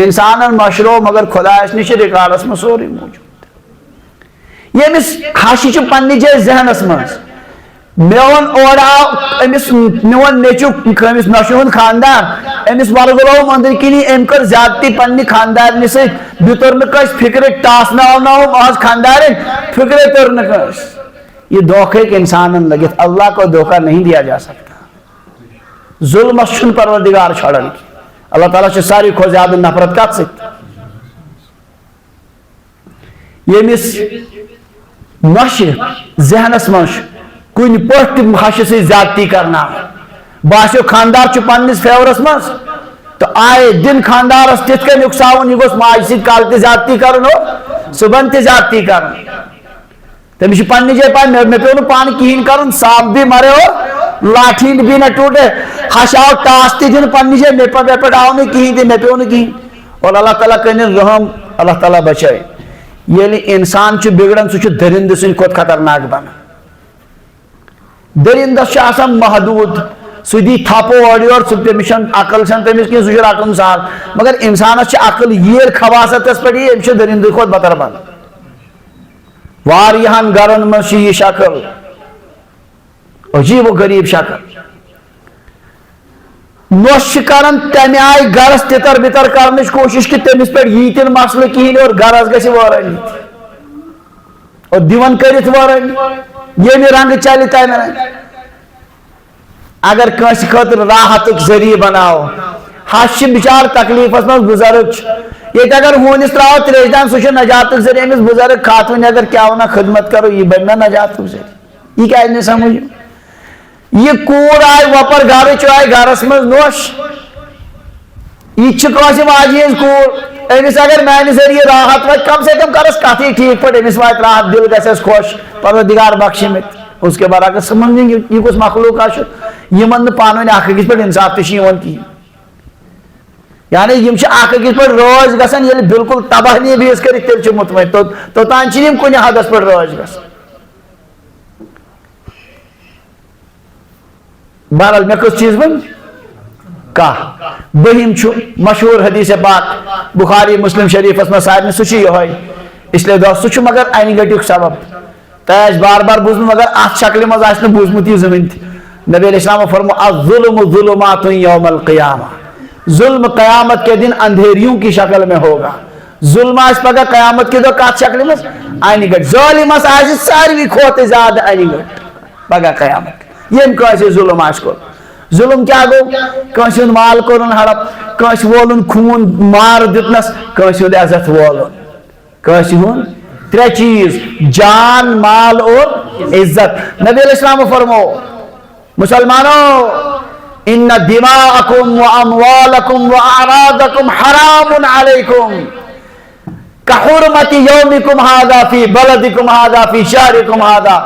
انسانن مشرو مگر خدایس نش ریکارڈس میں سوری موجود یمس ہشہِ چھِ پننہِ جایہِ ذہنس منٛز مےٚ ووٚن اورٕ آو أمِس میون نیٚچُو أمِس نۄشہِ ہُنٛد خاندار أمِس ورگلووُم أنٛدٕرۍ کِنی أمۍ کٔر زیادتی پننہِ خاندارنہِ سۭتۍ بیٚیہِ توٚر نہٕ کٲنٛسہِ فِکرِ ٹاسناونٲوُم آز خاندارٕنۍ فِکرے توٚر نہٕ کٲنٛسہِ یہ دھوکہ ہیٚکہِ انسانن لٔگِتھ اللہ کو دھوکہ نہیں دیا جا سکتا ظلمس چھُنہٕ پروردگار چھڑان اللہ تعالیٰ چھُ ساروی کھۄتہٕ زیادٕ نفرت کتھ سۭتۍ ییٚمِس نۄشہِ ذہنس منٛز چھُ کُنہِ پٲٹھۍ تہِ ہشہِ سۭتۍ زیادتی کرناوٕنۍ باسیو خاندار چھُ پننِس فیورس منٛز تہٕ آیے دِن خاندارس تِتھ کٔنۍ اُکساوُن یہِ گوٚژھ ماجہِ سۭتۍ کالہٕ تہِ زیادتی کرُن اور صبحن تہِ زیادتی کرُن تٔمِس چھِ پننہِ جایہِ پاے مےٚ پیوٚو نہٕ پانہٕ کِہیٖنۍ کرُن سانپ بھی مرے اور لاٹھی بھی نہ ٹوٹے ہش آو ٹاس تہِ دِنہٕ پننہِ جایہِ مےٚ پٮ۪ٹھ آو نہٕ کِہیٖنۍ تہِ مےٚ پیوٚو نہٕ کِہیٖنۍ اور اللہ تعالیٰ کٔرِنۍ رحم اللہ تعالیٰ بچٲے ییٚلہِ انسان چھُ بگڑان سُہ چھُ دٔرِندٕ سٕنٛدِ کھۄتہٕ خطرناک بنان دٔرِندس چھُ آسان محدوٗد سُہ دی تھپو اورٕ یورٕ سُہ تٔمِس چھنہٕ عقل چھنہٕ تٔمِس کینٛہہ سُہ چھُ رٹُن سہل مگر انسانس چھِ عقل ییٚلہِ خواصتس پٮ۪ٹھ یی أمِس چھُ دٔرِندٕ کھۄتہٕ بدتر بنان واریاہن گرن منٛز چھِ یہِ شکل عجیب و غریب شکل نۄش چھِ کران تمہِ آیہِ گرس تِتر بِتر کرنٕچ کوٗشش کہِ تٔمِس پٮ۪ٹھ یی تہِ نہٕ مسلہٕ کِہیٖنۍ اور گرس گژھِ وٲرٲنی اور دِوان کٔرِتھ وٲرٲنی ییٚمہِ رنگہٕ چلہِ تمہِ رنگہٕ اگر کٲنٛسہِ خٲطرٕ راحتُک ذٔریعہٕ بناوو ہش چھِ بِچارٕ تکلیفس منٛز بُزرگ چھُ ییٚتہِ اگر ہوٗنِس تراوو تریش دان سُہ چھُ نجاتُک ذٔریعہٕ أمِس بُزرگ خاتوٗنہِ اگر کیٛاہ وَنان خدمت کرو یہِ بنہِ نا نجاتُک ذٔریعہٕ یہِ کیٛازِ نہٕ سمجھ یہِ کوٗر آیہِ وۄپر گرٕچ آیہِ گرس منٛز نۄش یہِ تہِ چھِ کٲنٛسہِ ماجہِ ہٕنٛز کوٗر أمِس اگر میانہِ ذٔریعہٕ راحت واتہِ کم سے کم کرس کتھٕے ٹھیٖک پٲٹھۍ أمِس واتہِ راحت دل گژھٮ۪س خۄش پروردگار بخشہِ مےٚ تہِ اس کے برعکس سمجھیں گے یہ کچھ مخلوقات چھُ یِمن نہٕ پانہٕ ؤنۍ اکھ أکِس پٮ۪ٹھ انصاف تہِ چھُ یِوان کِہیٖنۍ یعنی یِم چھِ اکھ أکِس پٮ۪ٹھ رٲضۍ گژھان ییٚلہِ بِلکُل تباہی بیٚیِس کٔرِتھ تیٚلہِ چھِ مطمعین توٚتانۍ چھِنہٕ یِم کُنہِ حدس پٮ۪ٹھ رٲضۍ گژھان بہرحال مےٚ کٔژ چیٖز ؤنۍ کاہ بٔہِم چھُ مشہوٗر حدیث پاک بخاری مسلم شریفس منٛز سارنٕے سُہ چھُ یِہوے اسلیے دۄہ سُہ چھُ مگر انہِ گٔٹیُک سبب تۄہہِ آسہِ بار بار بوٗزمُت مگر اتھ شکلہِ منٛز آسہِ نہٕ بوٗزمُت یہِ زٕہٕنۍ تہِ نبی علیہ السلامو فرمو الظلم ظلمات یوم القیامہ ظلم قیامت کے دن اندھیریوں کی شکل میں ہوگا ظلم آسہِ پگہہ قیامت کے دۄہ کتھ شکلہِ منٛز انہِ گٔٹۍ ظٲلِمس آسہِ ساروی کھۄتہٕ زیادٕ انہِ گٔٹ پگہہ قیامت ییٚمۍ کٲنٛسہِ ظلم آسہِ کوٚرمُت ظلم کیا گو کنس ہند مال کورن ہڑپ کنس وولن خون مار دتنس کنس ہند عزت وولن کنس ہند ترے چیز جان مال اور عزت نبی علیہ السلام فرمو مسلمانوں ان دماءکم و اموالکم و اعراضکم حرام علیکم کحرمت یومکم هذا فی بلدکم هذا فی شہرکم هذا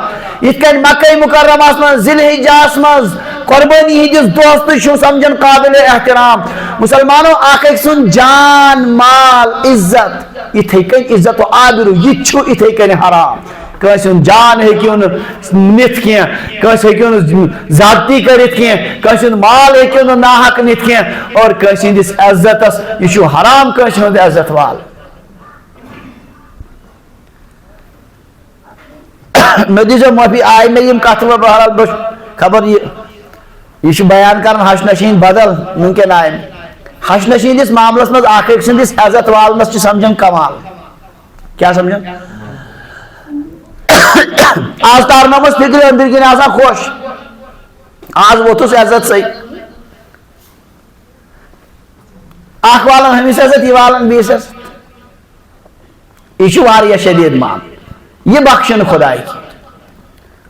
یہ کن مکہ مکرمہ من ذی الحجہ من قربانی ہندس دوست شو سمجھن قابل احترام مسلمانوں آخر سن جان مال عزت اتھے کن عزت و آبرو یہ چھو اتھے کن حرام کنس جان ہیکیو نت کی کنس ہیکیو زیادتی کرت کی کنس مال ہیکیو ناحق نت کی اور کنس ہندس عزت یہ حرام کنس ہند عزت وال میں دیجو معافی آئی میں یم کتھ بہرحال بس خبر یہ بیان کرن حش نشین بدل ممکن آئے حش نشین اس معاملس مز آخر سندس عزت والنس سمجھن کمال کیا سمجھن آج تارنامس فکر اندر کن آسان خوش آج ووتھس عزت سی اخ والن ہمس عزت یہ والن بیس عزت یہ واریاہ شدید مان یہ بخشن خدا کی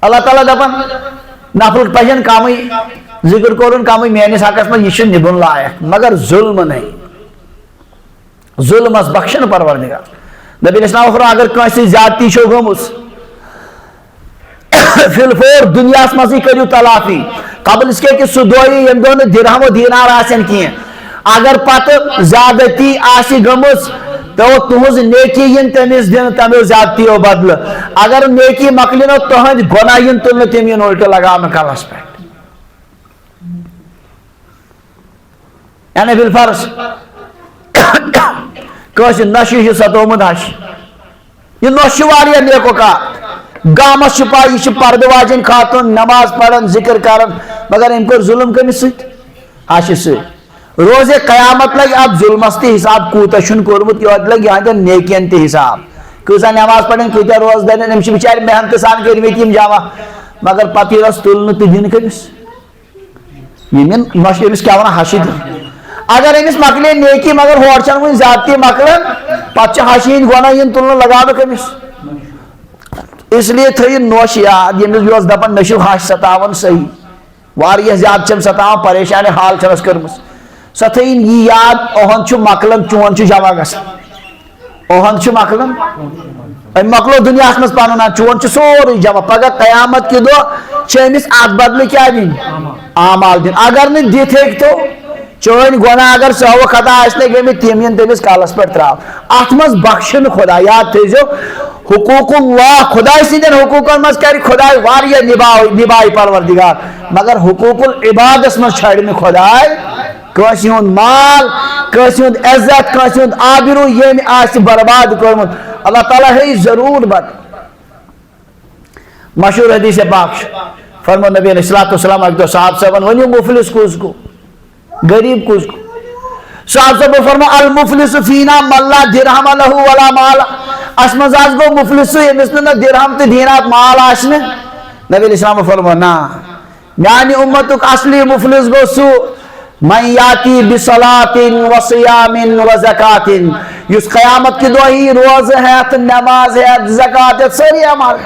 اللہ تعالیٰ دپان نفل پجن کمی ذکر کورن کمی میانس حقس من یہ نبن لائق مگر ظلم نہیں ظلم بخشن پروردگار نبی علیہ السلام فرمایا اگر کنسی زیادتی چھو گمس فی الفور دنیا مزی کریو تلافی قبل اس کے کہ سدوئی یم دون درہم و دینار آسن کیے اگر پتہ زیادتی آسی گمس تو تہذ نیکی ین تمس دن تمو زیادتی و بدل اگر نیکی مکلن تہند گناہ ین تلن تم ین الٹ لگان کلس پہ یعنی بالفرض کس نشی ستومت ہش یہ نوش واریاہ نیکو کا گامس پا یہ پرد واجن خاتون نماز پڑھن ذکر کرن مگر ام کور ظلم کمس ست ہش ست روز قیامت لگ اب ظلمس تہ حساب کوتا شن کورمت یہ لگ یہاں نیکین تہ حساب کسا نماز پڑھن کتیا روز دن ام بچار محنت سان کرمت یم جمع مگر پتہ رس تلن تہ دن کمس یہ نوش امس کیا ونان ہش دن اگر امس مکلے نیکی مگر ہور چھن ون زیادتی مکلن پتہ ہشین گناہ ین تلن لگان کمس اس لیے تھو نوش یاد یمس بیس دپان مے ہش ستاون صحیح واریاہ زیادہ چھم ستاون پریشان حال چھس کرمس سو تھین یہ یاد اوہن چھ مکلن چون چھ جمع گژھان اوہن چھ مکلن مکلو دنیا مز پنن چون چھ سورے جمع پگہ قیامت کے دہ چھ امس ات بدلہ کیا دن اعمال دن اگر نہ دت ہیک تو چون گناہ اگر سہو خطا آسنے گمت تم ین تمس کالس پہ تراو ات مز بخشن خدا یاد تھیزو حقوق اللہ خدا سندین حقوقن مز کر خدا واریاہ نبائی پروردگار مگر حقوق العبادس مز چھڑ خدا کنس ہند مال کنس ہند عزت کنس ہند آبرو یم آس برباد کورمت اللہ تعالیٰ ہے ضرور بد مشہور حدیث پاک فرمو نبی علیہ السلام ایک دو صاحب صاحبن ونیو مفلس کس کو غریب کس کو صاحب صاحب فرمو المفلس فینا من لا درہم لہ ولا مال اس مز آس گو مفلس یمس نہ درہم تو دینات مال آسنے نبی علیہ السلام فرمو نا میانی امتک اصلی مفلس گو سو من یاتی بصلاۃ و صیام و زکات یس قیامت کے دہ ہی روز ہے نماز ہے زکات ہے ساری عمل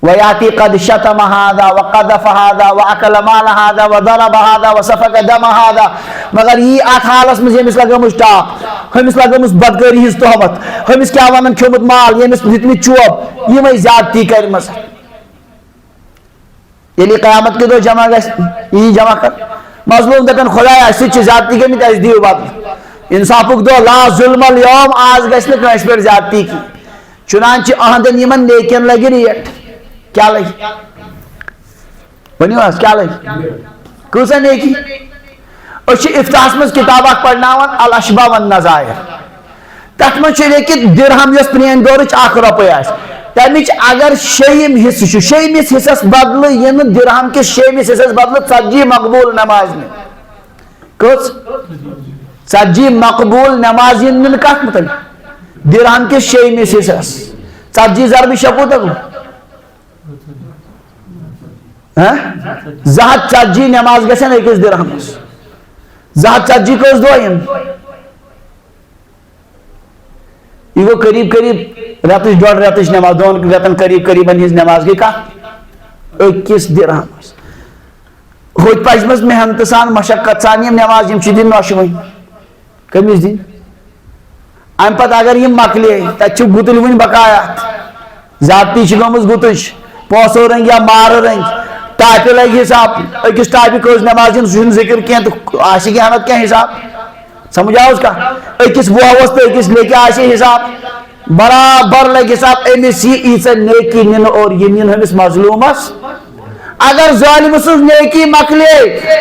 ویاتی قد شتم هذا وقذف هذا واكل مال هذا وضرب هذا وسفك دم هذا مگر یہ ات حالس مز یمس لگمس ٹاپ ہمس لگمس بدکاری ہز تہمت ہمس کیا ونن کھومت مال یمس دتمت چوب یمے زیادتی کرمس یلی قیامت کے دہ جمع گژھ یہ جمع کر مظلوم دپن خدایا سی زیادتی گمت اس دیو بدل انصافک دہ لا ظلم اليوم آج گژھ نہ کٲنٛسہِ پٮ۪ٹھ زیادتی کی چنانچہ اہندن یمن نیکین لگہِ ریٹ کیا لگی ونیو حظ کیا لگی کۭژاہ نیکی أسۍ چھِ افتاحس منٛز کتاب اکھ پرناوان الاشباح والنظائر تتھ منٛز چھُ لیکھِتھ درہم یۄس پرٛٲنۍ دورٕچ ₹1 آسہِ تمِچ اگر شیٚیِم حصہٕ چھُ شیٚیمِس حصس بدلہٕ یِنہٕ درہم کِس شیٚیمِس حصس بدلہٕ 40 مقبوٗل نماز نہِ کٔژ 40 مقبوٗل نماز یِن نِنہٕ کتھ متعلق درہم کِس شیٚیمِس حصس 40 ضربہِ 6 کوٗتاہ گوٚو 240 نماز گژھن أکِس درہمس 240 کٔژ دۄہ یِم یہ گو قریب قریب رتچ ڈوڑ رتچ نماز دون رتن قریب قریباً ہز نماز گئی کت أکِس درہمس ہوت پجمس محنت سان مشقت سان یم نماز یم دن نوشوین کمس دن ام پتہ اگر یم مکلے تت گتل ون بقایات زیادتی گمز گتش پونسو رنگ یا مار رنگ ٹاپہ لگ حساب أکس ٹاپہ کٔژ نماز دن سہ ذکر کی تو آہ کینٛہہ نتہٕ کینٛہہ حساب سمجھ آوس کا أکس بووس تو أکس لیکہ آسہِ حساب برابر لگ حساب امس یہ نیکی نن اور یہ نن ہمس مظلومس اگر ظالم سن نیکی مکلے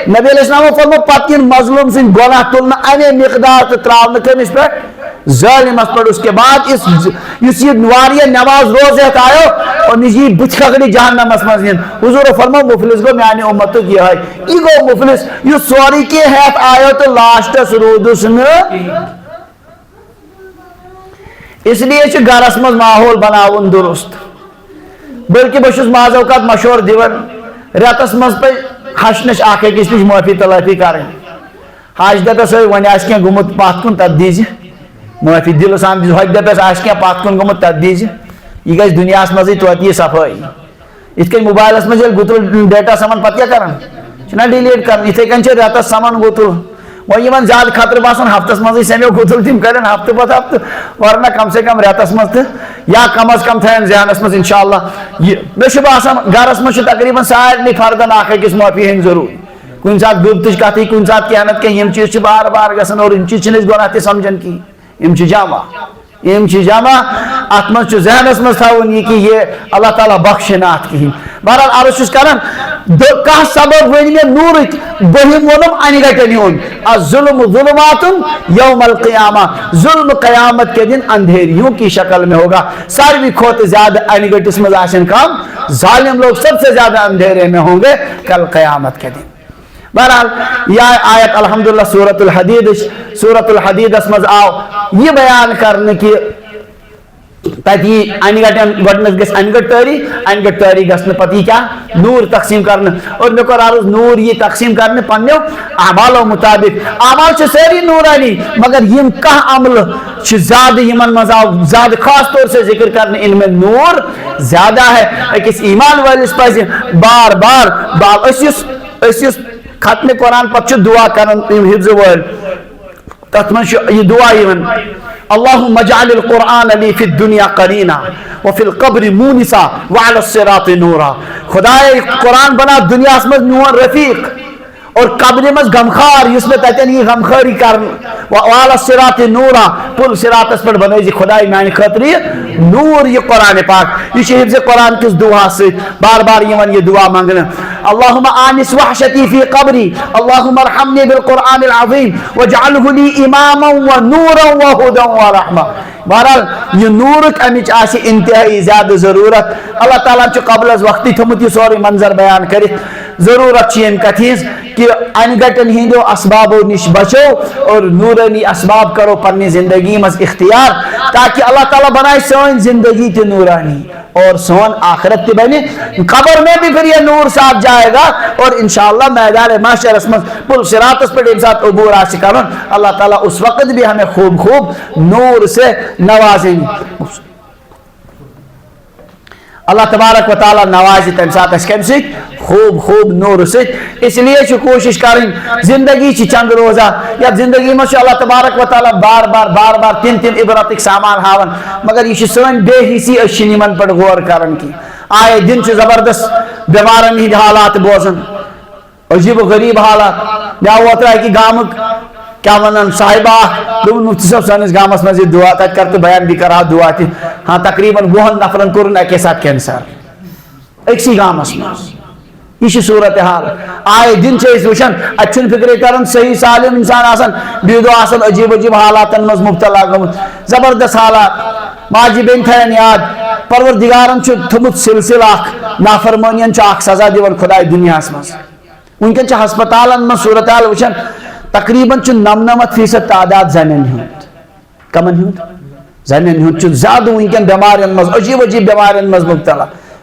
نبی علیہ السلام فرمو پتہ مظلوم سن گناہ تلنا امی مقدار تو تراؤن کمس پہ ظالمس پہ اس کے بعد اس یہ واریہ نماز روزہ آئے اور نجی بچ کھگڑی جہنمس مز نین حضور فرمو مفلس گو میانی امتک یہ ہے یہ گو مفلس یہ سوری کے ہیت آئے تو لاسٹس رودس اس لیے گرس مز ماحول بناون درست بلکہ بہت بعض اوقات مشور دیون رتس مز پہ ہشنش اخ أکس نش معافی تلافی کریں حج دتس ون آس کی گومت پتھ کن تت دیزِ معافی دل سان دیز حج دتس آس کی پتھ کن گومت تت دیزِ یہ گژھِ دنیاس مزے توتہِ یہ صفٲیی یِتھ کٔنۍ موبائلس مز ییٚلہِ گُتُل ڈیٹا سمان پتہٕ کیٛاہ کران چھُنہ ڈِلیٹ کران یِتھے کٔنۍ چھِ رٮ۪تس سمان گُتُل وۄنۍ یِمن زیادٕ خطرٕ باسان ہفتس منٛزٕے سمیو گُتُل تِم کرن ہفتہٕ پتہٕ ہفتہٕ ورنہ کم سے کم رٮ۪تس منٛز تہٕ یا کم از کم تھاین ذہنس منٛز انشاء اللہ یہ مےٚ چھُ باسان گرس منٛز چھُ تقریٖبن سارنٕے فردن اکھ أکِس معافی ہٕنٛز ضروٗری کُنہِ ساتہٕ دُبتٕچ کتھٕے کُنہِ ساتہٕ کینٛہہ نتہٕ کینٛہہ یِم چیٖز چھِ بار بار گژھان اور یِم چیٖز چھِنہٕ أسۍ گۄڈٕ تہِ سمجھان کِہیٖنۍ یِم چھِ جمع ات منٛز چھُ ذہنس منٛز تھاوُن یہِ کہِ یہ اللہ تعالیٰ بخشہِ نہٕ اتھ کِہیٖنۍ بہرحال عرض چھُس کران کانٛہہ سبب ؤنۍ مےٚ نوٗرٕکۍ بٔہِم ووٚنُم انہِ گٹٮ۪ن ہُنٛد الظلم ظلمات یوم القیامہ ظلم قیامت کے دن اندھیریوں کی شکل میں ہوگا ساروی کھوتہٕ زیادہ انہِ گٹِس منٛز آسن کم ظالم لوگ سب سے زیادہ اندھیرے میں ہوں گے کل قیامت کے دن بہرحال یہ آیت الحمدللہ سورۃ الحدید مز آو یہ بیان کرنے کہ تتی انہِ گٹن گۄڈنیٚتھ گژھِ انہِ گٹ تٲری گژھنہٕ پتہٕ یہِ کیٛاہ نوٗر تقسیٖم کرنہٕ اور مےٚ کوٚر عرض نوٗر یہِ تقسیٖم کرنہٕ پننیو اعمالو مطابق اعمال چھِ سٲری نوٗرانی مگر یِم کانٛہہ عملہٕ چھِ زیادٕ یِمن منٛز آو زیادٕ خاص طور سے ذکر کرنہٕ ان میں نوٗر زیادہ ہے أکِس ایمان وٲلِس پزِ بار بار أسۍ یُس ختمِ قرآن پتہٕ چھِ دعا کران یِم حفظ وٲلۍ تتھ منٛز چھُ یہِ دعا یِوان اللهم اجعل القرآن لي في الدنيا قرينا وفي القبر مونسا وعلى الصراط نورا خدائے قرآن بنا دنیا مز میون رفیق اور قبر مز غمخار یس میں تتن یہ غمخاری کرن وعلى الصراط نورا پل صراطس پر بنٲیزِ خدائے میانہِ خٲطرٕ یہ نور یہ قرآن پاک یہ چھِ حفظ قرآن کس دعا سۭتۍ بار بار یِوان یہ دعا منگنہٕ اللهم آنس وحشتي في قبري اللهم ارحمني بالقرآن العظيم واجعله لي إماما ونورا وهدى ورحمة بہرحال یہ نورک امچ آسہِ انتہائی زیادہ ضرورت اللہ تعالیٰ چھُ قبلس وقتی تھوٚمُت یہِ سورُے منظر بیان کٔرِتھ ضرورت چھِ ییٚمہِ کتھِ ہِنٛز کہ انہِ گٹن ہٕنٛدیو اسبابو نش بچو اور نورانی اسباب کرو پننہِ زندگی مز اختیار تاکہ اللہ تعالیٰ بنائے سٲنۍ زندگی تہِ نورانی اور سون آخرت تہِ بنہِ قبر میں بھی پھر یہ نور ساتھ جائے گا اور انشاءاللہ میدان محشرس مز پل صراطس پہ ییٚمہِ ساتہٕ عبور آسہِ کرُن اللہ تعالیٰ اس وقت بھی ہمیں خوب نور سے نوازیں گے اللہ تبارک و تعالیٰ نوازِ تمہِ ساتہٕ اَسہِ کمہِ سۭتۍ خوب نور سۭتۍ اس لیے چھُ کوٗشش کرٕنۍ زندگی چھِ چند روزہ یتھ زندگی منٛز چھُ اللہ تبارک و تعالیٰ بار بار تِم عبرتٕکۍ سامان ہاوان مگر یہ چھِ سٲنۍ بے حِسی أسۍ چھِنہٕ یِمن پٮ۪ٹھ غور کران کینٛہہ آیے دن چھِ زبردست بٮ۪مارن ہٕنٛدۍ حالات بوزان عجیب و غریب حالات مےٚ آو اوترٕ اکہِ گامُک کیا ونان صاحبہ دوٚپُن مفتی صٲب سٲنِس گامس منٛز یہِ دعا تتہِ کر تہٕ بیان بہٕ کرٕ ہا دعا تہِ ہاں تقریٖبن 20 نفرن کوٚرُن اکے ساتہٕ کینسر أکسٕے گامس منٛز یہ چھِ صورت حال آئے دن چھِ أسۍ وٕچھان اتہِ چھُنہٕ فکرے کران صحیح سالم انسان آسان بیٚیہِ دۄہ آسان عجیب حالاتن منٛز مبتلا گوٚمُت زبردست حالات ماجہِ بیٚنہِ تھاین یاد پروردگارن چھُ تھوٚمُت سلسلہٕ اکھ نافرمٲنین چھُ اکھ سزا دِوان خداے دُنیاہس منٛز وٕنکیٚن چھِ ہسپتالن منٛز صورت حال وٕچھان تقریٖبن چھُ 99% تعداد زنٮ۪ن ہُنٛد کمن ہُنٛد زنٮ۪ن ہُنٛد چھُ زیادٕ وٕنکیٚن بٮ۪مارٮ۪ن منٛز عجیب بٮ۪مارٮ۪ن منٛز مبتلا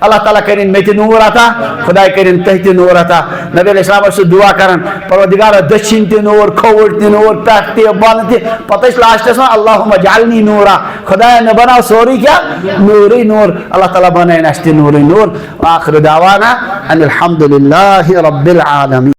اللہ تعالیٰ کرن مے تہ نور عطا خدا کرن تہ تہ نور عطا نبی علیہ السلام سے دعا کران پروردگار دچھن تہ نور کھوڑ تہ نور پٹھ تہ بن تہ پتہ لاسٹس اللہم اجعلنی نورا خدا نے بناو سوری کیا نوری نور اللہ تعالیٰ بنائن اس تہ نوری نور آخر دعوانا ان الحمد للہ رب العالمین.